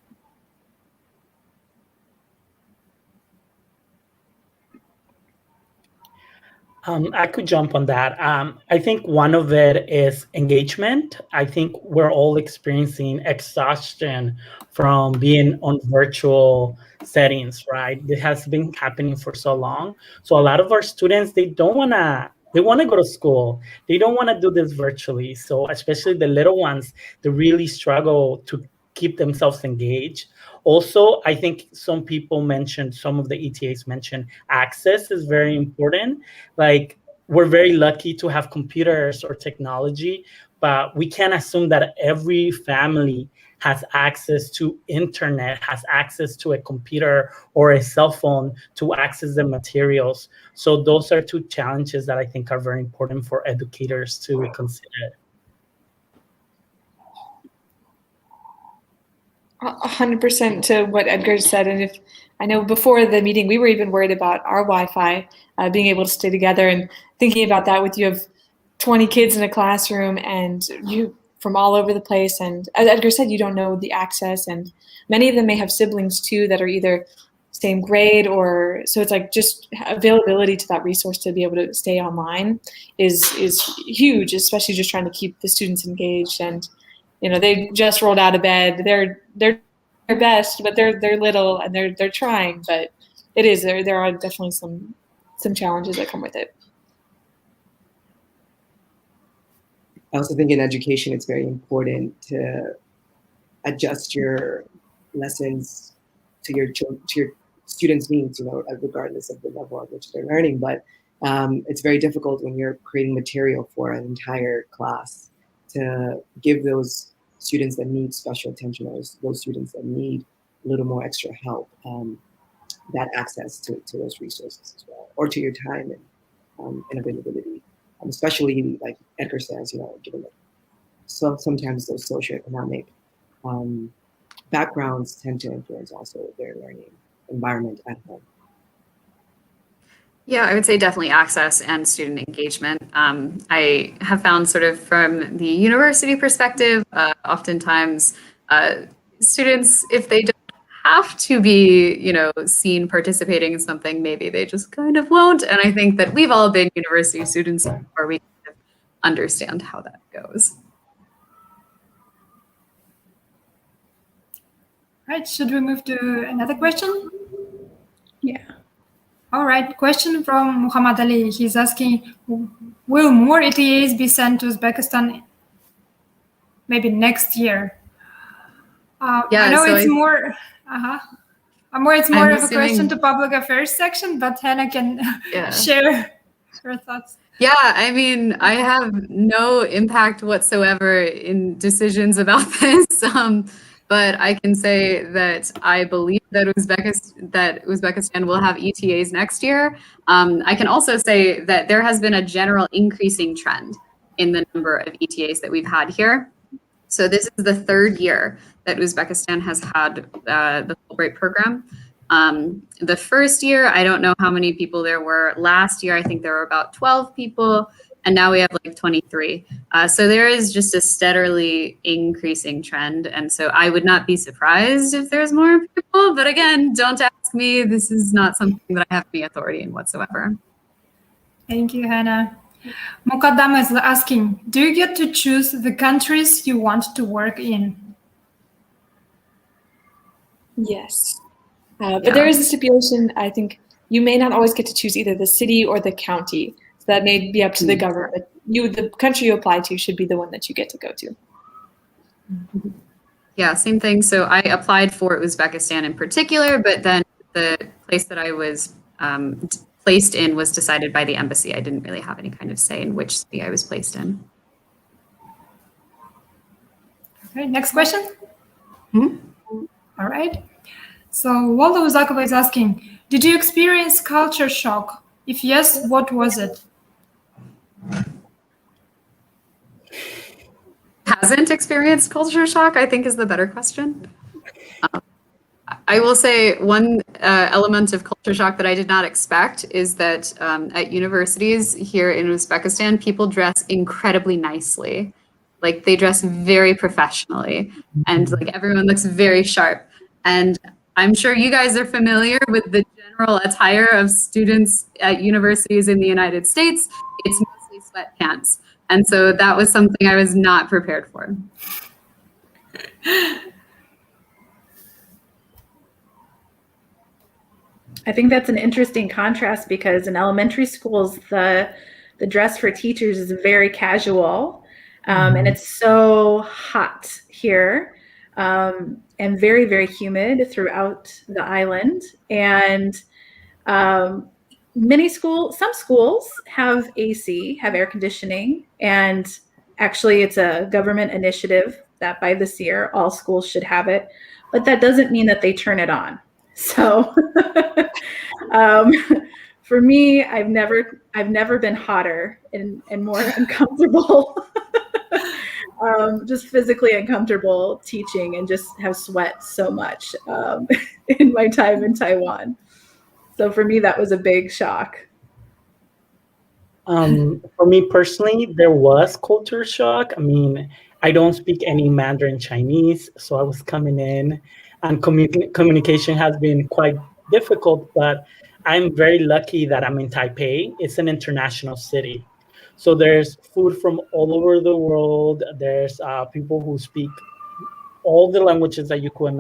I could jump on that. I think one of it is engagement. I think we're all experiencing exhaustion from being on virtual settings, right? It has been happening for so long. So a lot of our students, they want to go to school. They don't want to do this virtually. So especially the little ones, they really struggle to keep themselves engaged. Also, I think some of the ETAs mentioned access is very important. Like, we're very lucky to have computers or technology, but we can't assume that every family has access to internet, has access to a computer or a cell phone to access the materials. So those are two challenges that I think are very important for educators to consider.
100% to what Edgar said. And if I know before the meeting, we were even worried about our Wi-Fi being able to stay together, and thinking about that with you have 20 kids in a classroom and you from all over the place. And as Edgar said, you don't know the access, and many of them may have siblings too that are either same grade, or so it's like just availability to that resource to be able to stay online is huge, especially just trying to keep the students engaged. And they just rolled out of bed. They're their best, but they're little and they're trying. But it is there are definitely some challenges that come with it.
I also think in education, it's very important to adjust your lessons to your students' needs, regardless of the level at which they're learning. But it's very difficult when you're creating material for an entire class to give those students that need special attention, or those students that need a little more extra help, that access to those resources as well, or to your time and availability. Especially like Edgar says, given that sometimes those socioeconomic backgrounds tend to influence also their learning environment at home.
Yeah, I would say definitely access and student engagement. I have found, sort of from the university perspective, oftentimes students, if they don't have to be, seen participating in something, maybe they just kind of won't. And I think that we've all been university students where we kind of understand how that goes.
Right, should we move to another question?
Yeah.
All right, question from Muhammad Ali. He's asking, will more ETAs be sent to Uzbekistan maybe next year? I know it's more of a question to public affairs section, but Hannah can share her thoughts.
Yeah, I mean, I have no impact whatsoever in decisions about this. But I can say that I believe that Uzbekistan will have ETAs next year. I can also say that there has been a general increasing trend in the number of ETAs that we've had here. So this is the third year that Uzbekistan has had the Fulbright program. The first year, I don't know how many people there were. Last year, I think there were about 12 people. And now we have like 23. So there is just a steadily increasing trend. And so I would not be surprised if there's more people. But again, don't ask me. This is not something that I have any authority in whatsoever.
Thank you, Hannah. Mukaddam is asking, do you get to choose the countries you want to work in?
Yes. But there is a stipulation. I think you may not always get to choose either the city or the county. So that may be up to the government. The country you apply to should be the one that you get to go to.
Yeah, same thing. So I applied for Uzbekistan in particular, but then the place that I was placed in was decided by the embassy. I didn't really have any kind of say in which city I was placed in.
Okay, next question. All right. So Waldo Zakova is asking, did you experience culture shock? If yes, what was it?
hasn't experienced culture shock, I think is the better question. I will say one element of culture shock that I did not expect is that at universities here in Uzbekistan, people dress incredibly nicely. Like they dress very professionally and like everyone looks very sharp. And I'm sure you guys are familiar with the general attire of students at universities in the United States. It's mostly sweatpants. And so that was something I was not prepared for.
I think that's an interesting contrast because in elementary schools, the dress for teachers is very casual, and it's so hot here, and very, very humid throughout the island. And some schools have AC, have air conditioning, and actually it's a government initiative that by this year, all schools should have it, but that doesn't mean that they turn it on. So for me, I've never been hotter and more uncomfortable, just physically uncomfortable teaching and just have sweat so much in my time in Taiwan. So for me, that was a big shock.
For me personally, there was culture shock. I mean, I don't speak any Mandarin Chinese, so I was coming in and communication has been quite difficult, but I'm very lucky that I'm in Taipei. It's an international city. So there's food from all over the world. There's people who speak all the languages that you could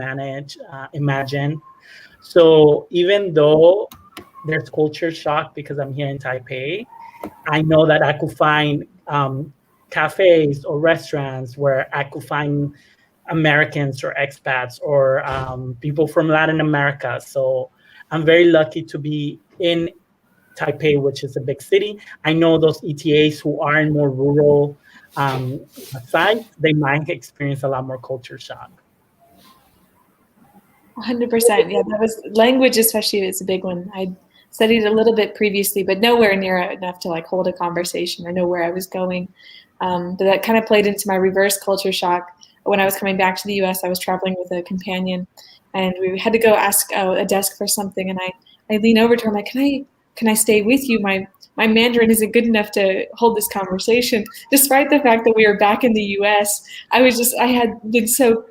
imagine. So even though there's culture shock because I'm here in Taipei, I know that I could find cafes or restaurants where I could find Americans or expats or people from Latin America. So I'm very lucky to be in Taipei, which is a big city. I know those ETAs who are in more rural sites, they might experience a lot more culture shock.
100%. Yeah, that was language, especially, is a big one. I studied a little bit previously, but nowhere near enough to like hold a conversation or know where I was going. But that kind of played into my reverse culture shock. When I was coming back to the US, I was traveling with a companion and we had to go ask a desk for something. And I leaned over to her, I'm like, can I stay with you? My Mandarin isn't good enough to hold this conversation. Despite the fact that we were back in the US, I had been so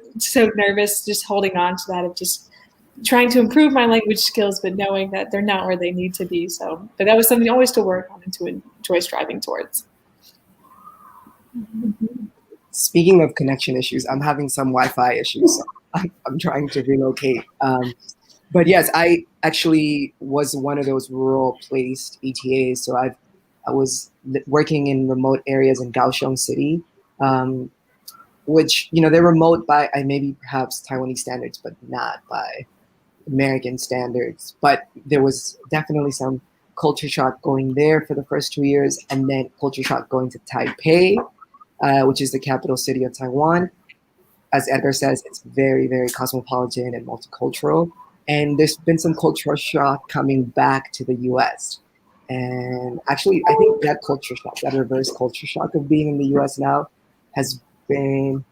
nervous just holding on to that, of just trying to improve my language skills, but knowing that they're not where they need to be. So, but that was something always to work on and to enjoy striving towards.
Speaking of connection issues, I'm having some Wi-Fi issues. So I'm trying to relocate. But yes, I actually was one of those rural-placed ETAs. So I was working in remote areas in Kaohsiung City, which, they're remote by maybe perhaps Taiwanese standards, but not by American standards. But there was definitely some culture shock going there for the first 2 years, and then culture shock going to Taipei, which is the capital city of Taiwan. As Edgar says, it's very, very cosmopolitan and multicultural. And there's been some cultural shock coming back to the US. And actually, I think that culture shock, that reverse culture shock of being in the US now, has been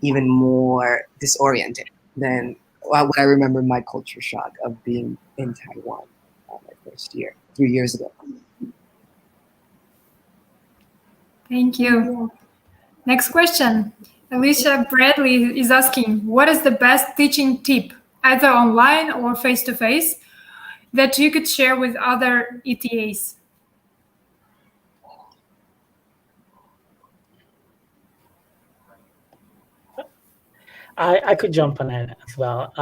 even more disorienting than what I remember my culture shock of being in Taiwan my first year, 3 years ago.
Thank you. Next question. Alicia Bradley is asking, what is the best teaching tip, either online or face-to-face, that you could share with other ETAs?
I could jump on that as well.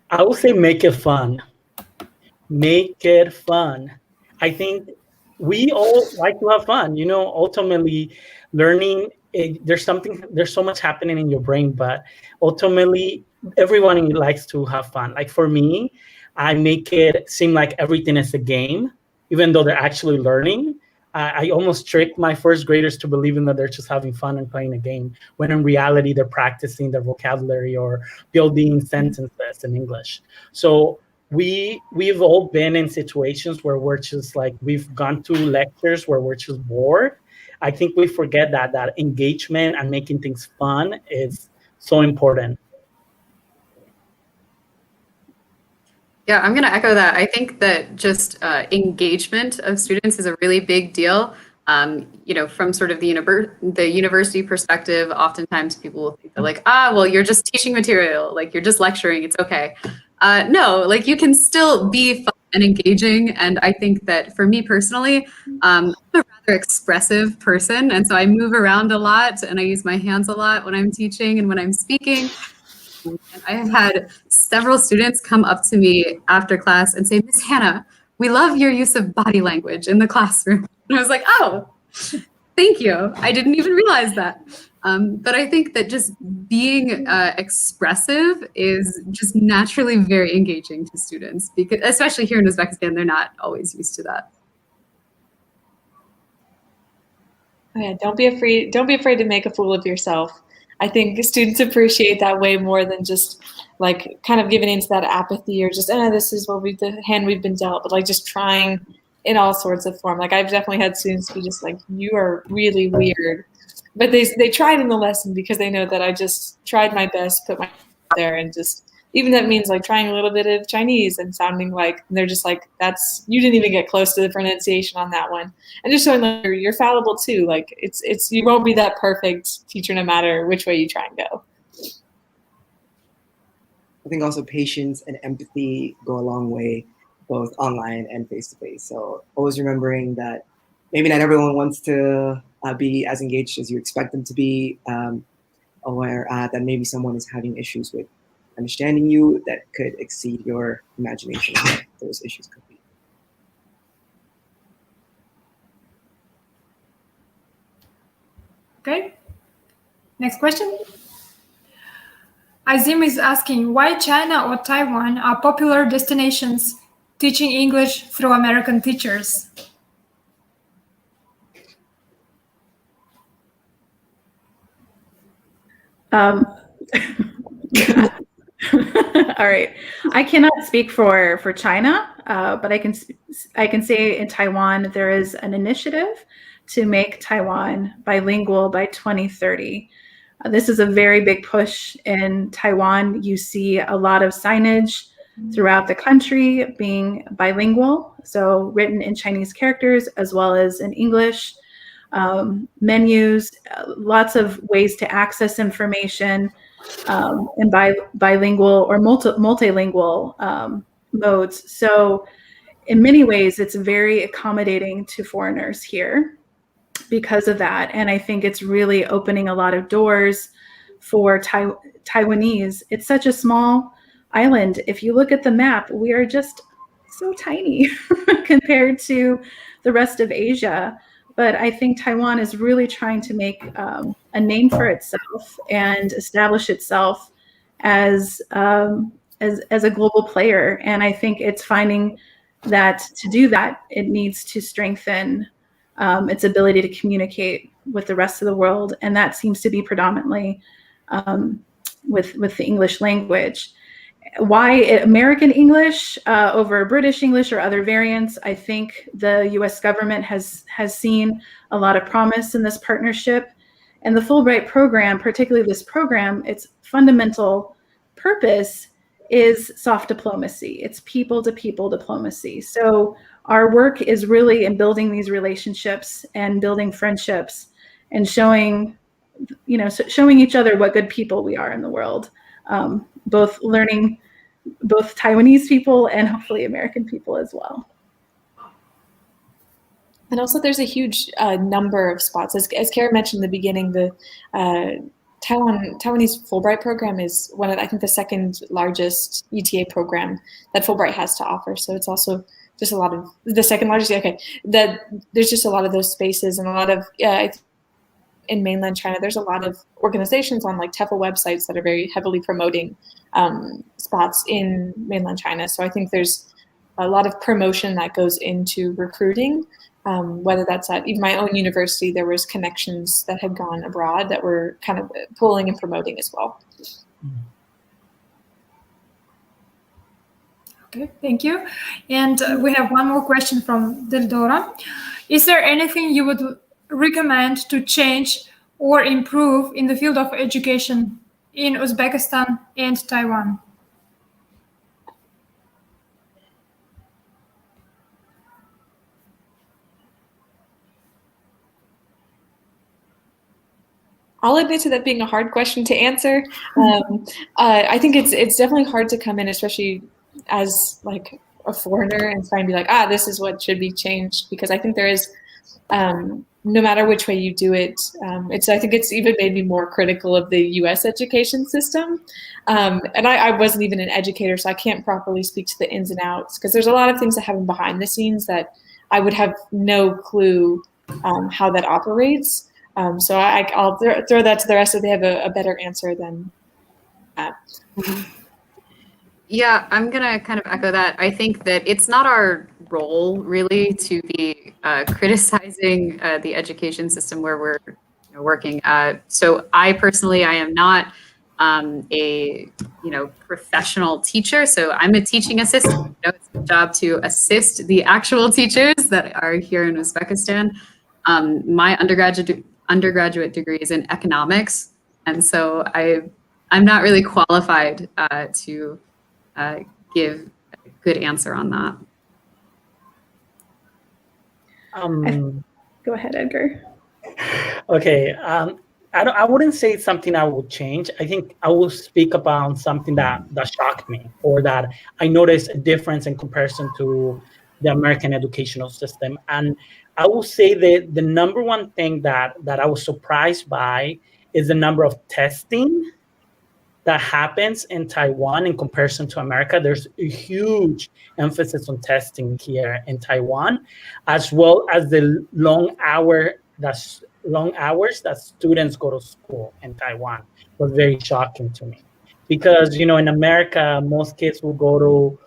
I would say make it fun. Make it fun. I think we all like to have fun. Ultimately, learning, there's so much happening in your brain, but ultimately, everyone likes to have fun. Like for me, I make it seem like everything is a game, even though they're actually learning. I almost trick my first graders to believing that they're just having fun and playing a game, when in reality, they're practicing their vocabulary or building sentences in English. So we've all been in situations where we're just like, we've gone to lectures where we're just bored. I think we forget that engagement and making things fun is so important.
Yeah, I'm going to echo that. I think that just engagement of students is a really big deal. From sort of the university perspective, oftentimes people will think they're like, well, you're just teaching material, like you're just lecturing, it's okay. No, like you can still be fun and engaging. And I think that for me personally, I'm a rather expressive person. And so I move around a lot and I use my hands a lot when I'm teaching and when I'm speaking. And I have had several students come up to me after class and say, Miss Hannah, we love your use of body language in the classroom. And I was like, oh, thank you. I didn't even realize that. But I think that just being expressive is just naturally very engaging to students, because especially here in Uzbekistan, they're not always used to that.
Oh yeah, don't be afraid to make a fool of yourself. I think students appreciate that way more than just like kind of giving into that apathy or just, this is what the hand we've been dealt, but like just trying in all sorts of form. Like I've definitely had students be just like, you are really weird. But they tried in the lesson because they know that I just tried my best, put my out there, and just, even that means like trying a little bit of Chinese and sounding like, and they're just like, you didn't even get close to the pronunciation on that one. And just showing like you're fallible too. Like it's you won't be that perfect teacher no matter which way you try and go.
I think also patience and empathy go a long way, both online and face-to-face. So always remembering that maybe not everyone wants to be as engaged as you expect them to be, aware that maybe someone is having issues with understanding you that could exceed your imagination of what those issues could be.
Okay, next question. Azim is asking why China or Taiwan are popular destinations teaching English through American teachers.
All right. I cannot speak for China, but I can say in Taiwan there is an initiative to make Taiwan bilingual by 2030. This is a very big push in Taiwan. You see a lot of signage throughout the country being bilingual, so written in Chinese characters as well as in English. Menus, lots of ways to access information in bilingual or multilingual modes. So in many ways, it's very accommodating to foreigners here because of that. And I think it's really opening a lot of doors for Taiwanese. It's such a small island. If you look at the map, we are just so tiny compared to the rest of Asia. But I think Taiwan is really trying to make a name for itself and establish itself as a global player. And I think it's finding that to do that, it needs to strengthen its ability to communicate with the rest of the world. And that seems to be predominantly with the English language. Why American English over British English or other variants? I think the U.S. government has seen a lot of promise in this partnership. And the Fulbright program, particularly this program, its fundamental purpose is soft diplomacy. It's people-to-people diplomacy. So our work is really in building these relationships and building friendships and showing each other what good people we are in the world. Both learning both Taiwanese people and hopefully American people as well.
And also there's a huge number of spots. As Cara mentioned in the beginning, the Taiwanese Fulbright program is one of, I think, the second largest ETA program that Fulbright has to offer. So it's also just a lot of, the second largest, okay, that there's just a lot of those spaces and a lot of, in mainland China, there's a lot of organizations on like TEFL websites that are very heavily promoting spots in mainland China. So I think there's a lot of promotion that goes into recruiting, whether that's at even my own university, there was connections that had gone abroad that were kind of pulling and promoting as well.
Okay, thank you. And we have one more question from Dildora. Is there anything you would recommend to change or improve in the field of education in Uzbekistan and Taiwan?
I'll admit to that being a hard question to answer. I think it's definitely hard to come in, especially as like a foreigner, and try and be like, this is what should be changed, because I think there is, no matter which way you do it, I think it's even made me more critical of the U.S. education system. And I wasn't even an educator, so I can't properly speak to the ins and outs, because there's a lot of things that happen behind the scenes that I would have no clue how that operates. So I'll throw that to the rest, so they have a better answer than that.
Yeah, I'm gonna kind of echo that. I think that it's not our role really to be criticizing the education system where we're working. So I personally, I am not a professional teacher. So I'm a teaching assistant. It's my job to assist the actual teachers that are here in Uzbekistan. My undergraduate degree is in economics, and so I'm not really qualified to give a good answer on that.
Go ahead, Edgar.
Okay. I wouldn't say something I will change. I think I will speak about something that shocked me, or that I noticed a difference in comparison to the American educational system. And I will say that the number one thing that I was surprised by is the number of testing that happens in Taiwan in comparison to America. There's a huge emphasis on testing here in Taiwan, as well as the long hours that students go to school in Taiwan was very shocking to me. Because, in America, most kids will go to,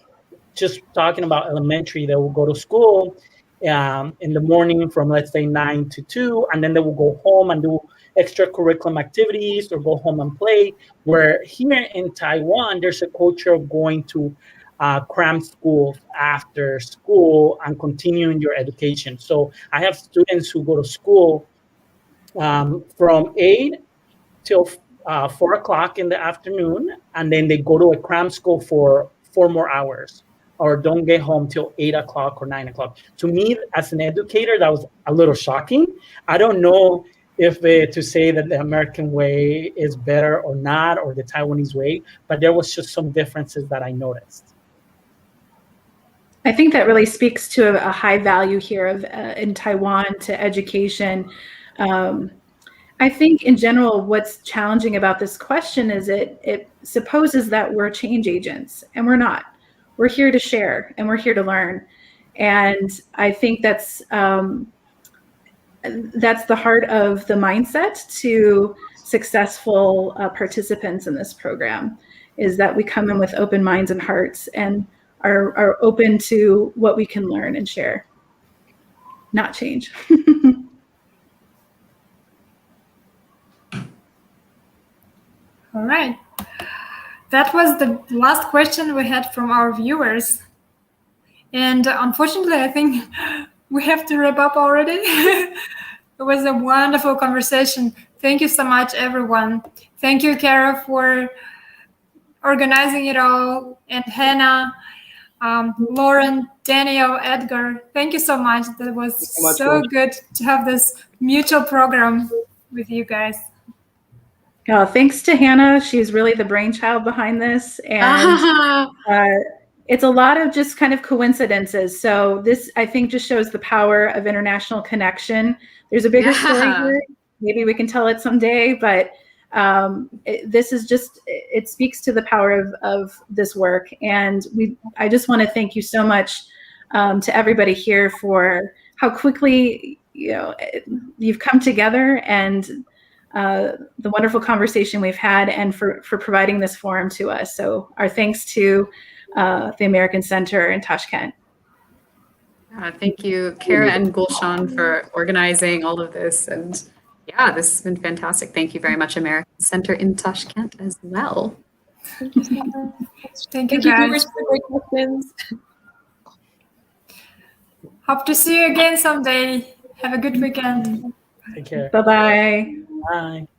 just talking about elementary, they will go to school in the morning from, let's say, 9 to 2, and then they will go home and do extracurricular activities or go home and play. Where here in Taiwan, there's a culture of going to cram schools after school and continuing your education. So I have students who go to school from 8 till 4 o'clock in the afternoon, and then they go to a cram school for 4 more hours, or don't get home till 8 o'clock or 9 o'clock. To me, as an educator, that was a little shocking. I don't know if to say that the American way is better or not, or the Taiwanese way, but there was just some differences that I noticed.
I think that really speaks to a high value here in Taiwan to education. I think in general, what's challenging about this question is it supposes that we're change agents, and we're not. We're here to share, and we're here to learn. And I think that's the heart of the mindset to successful participants in this program, is that we come in with open minds and hearts and are open to what we can learn and share, not change.
All right. That was the last question we had from our viewers. And unfortunately, I think we have to wrap up already. It was a wonderful conversation. Thank you so much, everyone. Thank you, Cara, for organizing it all, and Hannah, Lauren, Daniel, Edgar. Thank you so much. That was so good to have this mutual program with you guys.
Oh, thanks to Hannah. She's really the brainchild behind this. And it's a lot of just kind of coincidences. So this, I think, just shows the power of international connection. There's a bigger story here. Maybe we can tell it someday, but this is just, it speaks to the power of this work. And I just want to thank you so much to everybody here for how quickly you've come together, and the wonderful conversation we've had, and for providing this forum to us. So our thanks to the American Center in Tashkent.
Thank you, Cara and Gulshan, for organizing all of this. And yeah, this has been fantastic. Thank you very much, American Center in Tashkent as well.
Thank you, guys.
For great questions.
Hope to see you again someday. Have a good weekend.
Take care.
Bye-bye.
Bye.